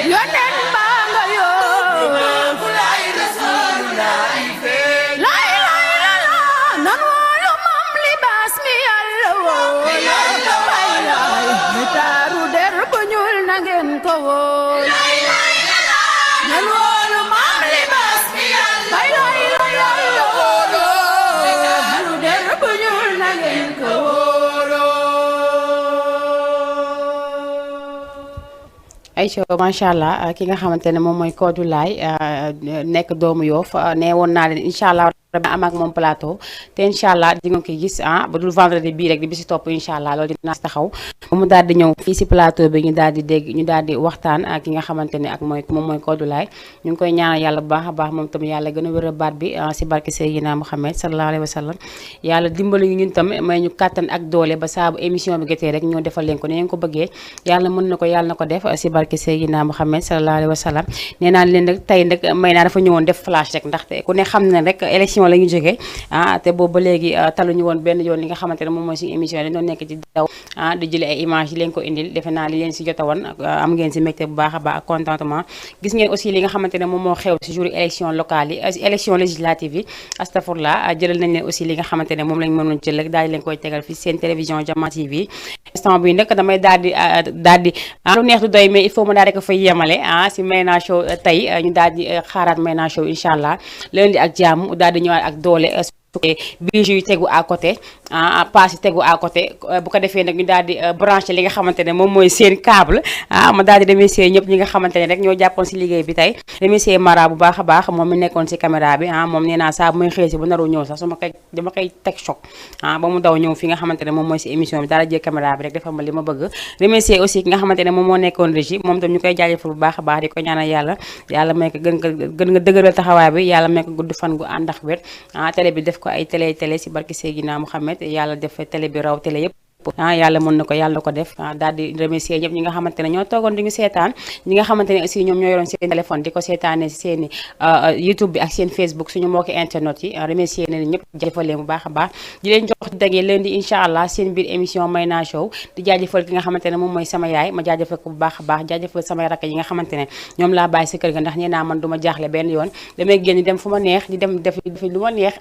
Yonen banga yo, Rasulullah, Aïcha macha allah ki nga xamante ne moom mooy Codou Laye nekk doomu Yoff nee woon naa leen incha allah rabbi am ak moom plateau te incha allah di nga koy gis ba dul vendredi bii rek di bisi topp incha allah loolu dinaa si taxaw ba mu daal di ñëw fii si plateau bi ñu daal di dégg ñu daal di waxtaan ak ki nga xamante ne ak moom mooy Codou Laye ñu ngi koy ñaanal yàlla bu baax a baax moom tam yàlla gën a wér a baat bi si barke Seydina Muhammad sallallahu alayhi wa sallam yàlla dimbali ñu ñun tam may ñu kàttan ak doole ba saabu émission bi gëtee rek ñoo defal leen ko ne ngeen ko bëggee yàlla mën na ko yàlla na ko def si barke Seydina Muhammad sallallahu alayhi wa sallam nee naa leen nag tey nag may naa dafa ñëwoon def flash rek ndaxte ku ne xam ne rek élection la ñu jógee te boobu ba léegi taluñu woon benn yoon li nga xamante ne moom mooy suñu émission dañoo nekk ci daw di jëli ay image yi leen ko indil defe naa li leen si jota woon am ngeen si mbégte bu baax a baax ak contentement gis ngeen aussi li nga xamante ne moom moo xew si jour élection locale yi élection législative yi astafurlah jëlal nañ leen aussi li nga xamante ne moom lañ mënoon jël rek daal di leen koy tegal fi seen télévision Jama TV instant bi nag damay daal di lu neex du doy mais il faut ma daal di ko fay yemale si Mayna Show tey ñu daal di xaaraat Mayna Show incha allah lundi ak jàmm daal di ñëwaat ak doole bijou yu tegu à côté pass yi tegu à côté bu ko defee nag ñu daal di branché li nga xamante ne moom mooy seen câble ma daal di remercier ñëpp ñi nga xamante ne rek ñoo jàppoon si liggéey bi tey remercier Mara bu baax a baax moom mi nekkoon si caméra bi moom nee naa saa bu may xëy si bu naru ñëw sax dama koy teg choc ba mu daw ñëw fi nga xamante ne moom mooy si émission bi daal di jël caméra bi rek defal ma li ma bëgg remercier aussi ki nga xamante ne moom moo nekkoon régie moom tam ñu koy jaajëfal bu baax a baax di ko ñaanal yàlla may ko gën nga dëgëral taxawaay bi yàlla may ko gudd fan gu ànd ak wér télé bi def ko ay télé si barki Seydina Mouhamed yàlla def télé bi raw télé yëpp yàlla mën na ko yàlla ko def daal di remercier ñëpp ñi nga xamante ne ñoo toogoon di ñu seetaan ñi nga xamante ne aussi ñoom ñoo yoroon seen téléphone di ko seetaane si seen YouTube bi ak seen Facebook suñu mbokki internet yi remercier nañ ñëpp jaajëfal leen bu baax a baax di leen jox dagee lundi incha allah seen biir émission Mayna Show di jaajëfal ki nga xamante ne moom mooy sama yaay ma jaajëfal ko bu baax a baax jaajëfal samay rakk yi nga xamante ne ñoom laa bàyyi si kër ga ndax nee naa man du ma jaaxle benn yoon damay génn dem fu ma neex di dem def lu ma neex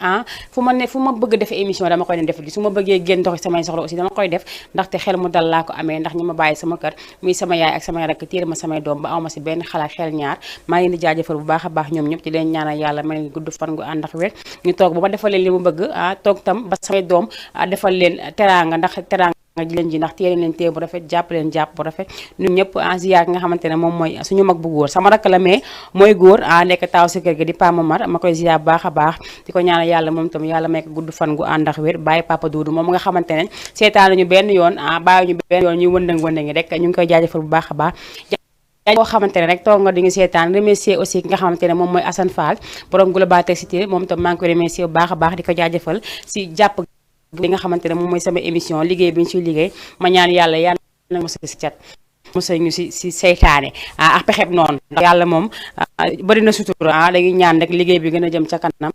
fu ma bëgg defe émission dama koy def su ma bëggee génn doxi samay soxla aussi dama koy def ndaxte xel mu dal laa ko amee ndax ñi ma bàyyi sama kër muy sama yaay ak samay rakk téere ma samay doom ba awma si benn xalaat xel ñaar maa ngi leen di jaajëfal bu baax a baax ñoom ñëpp di leen ñaanal yàlla may leen gudd fan gu ànd ak wér ñu toog ba ma defal leen li mu bëgg toog tam ba samay doom defal leen teraanga ndax teraanga nga ji leen ji ndax téye leen téye bu rafet jàpp leen jàpp bu rafet ñun ñëpp ziyaar nga xamante ne moom mooy suñu mag bu góor sama rakk la mais mooy góor nekk taaw si kër ga di Pa Momar ma koy ziyaar bu baax a baax di ko ñaanal yàlla moom tam yàlla may ko gudd fan gu ànd ak wér bàyyi Papa Doudou moom nga xamante ne seetaan nañu benn yoon bàyyi ñu benn yoon ñuy wëndëng rek ñu ngi koy jaajëfal bu baax a baax boo xamante ne rek toog nga di ngi seetaan remercier aussi ki nga xamante ne moom mooy Assane Fall borom Global Textile moom tam maa ngi koy remercier bu baax a baax di ko jaajëfal si jàpp li nga xamante ne moom mooy sama émission liggéey bi ñu siy liggéey ma ñaan yàlla na mos si cat mos ñu si seytaane ak pexeb noonu ndax yàlla moom bëri na sutura dañuy ñaan rek liggéey bi gën a jëm ca kanam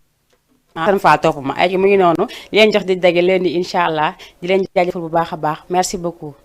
Assane Fall topp ma ay mu ngi noonu leen jox di dage leen di incha allah di leen jaajëfal bu baax a baax merci beaucoup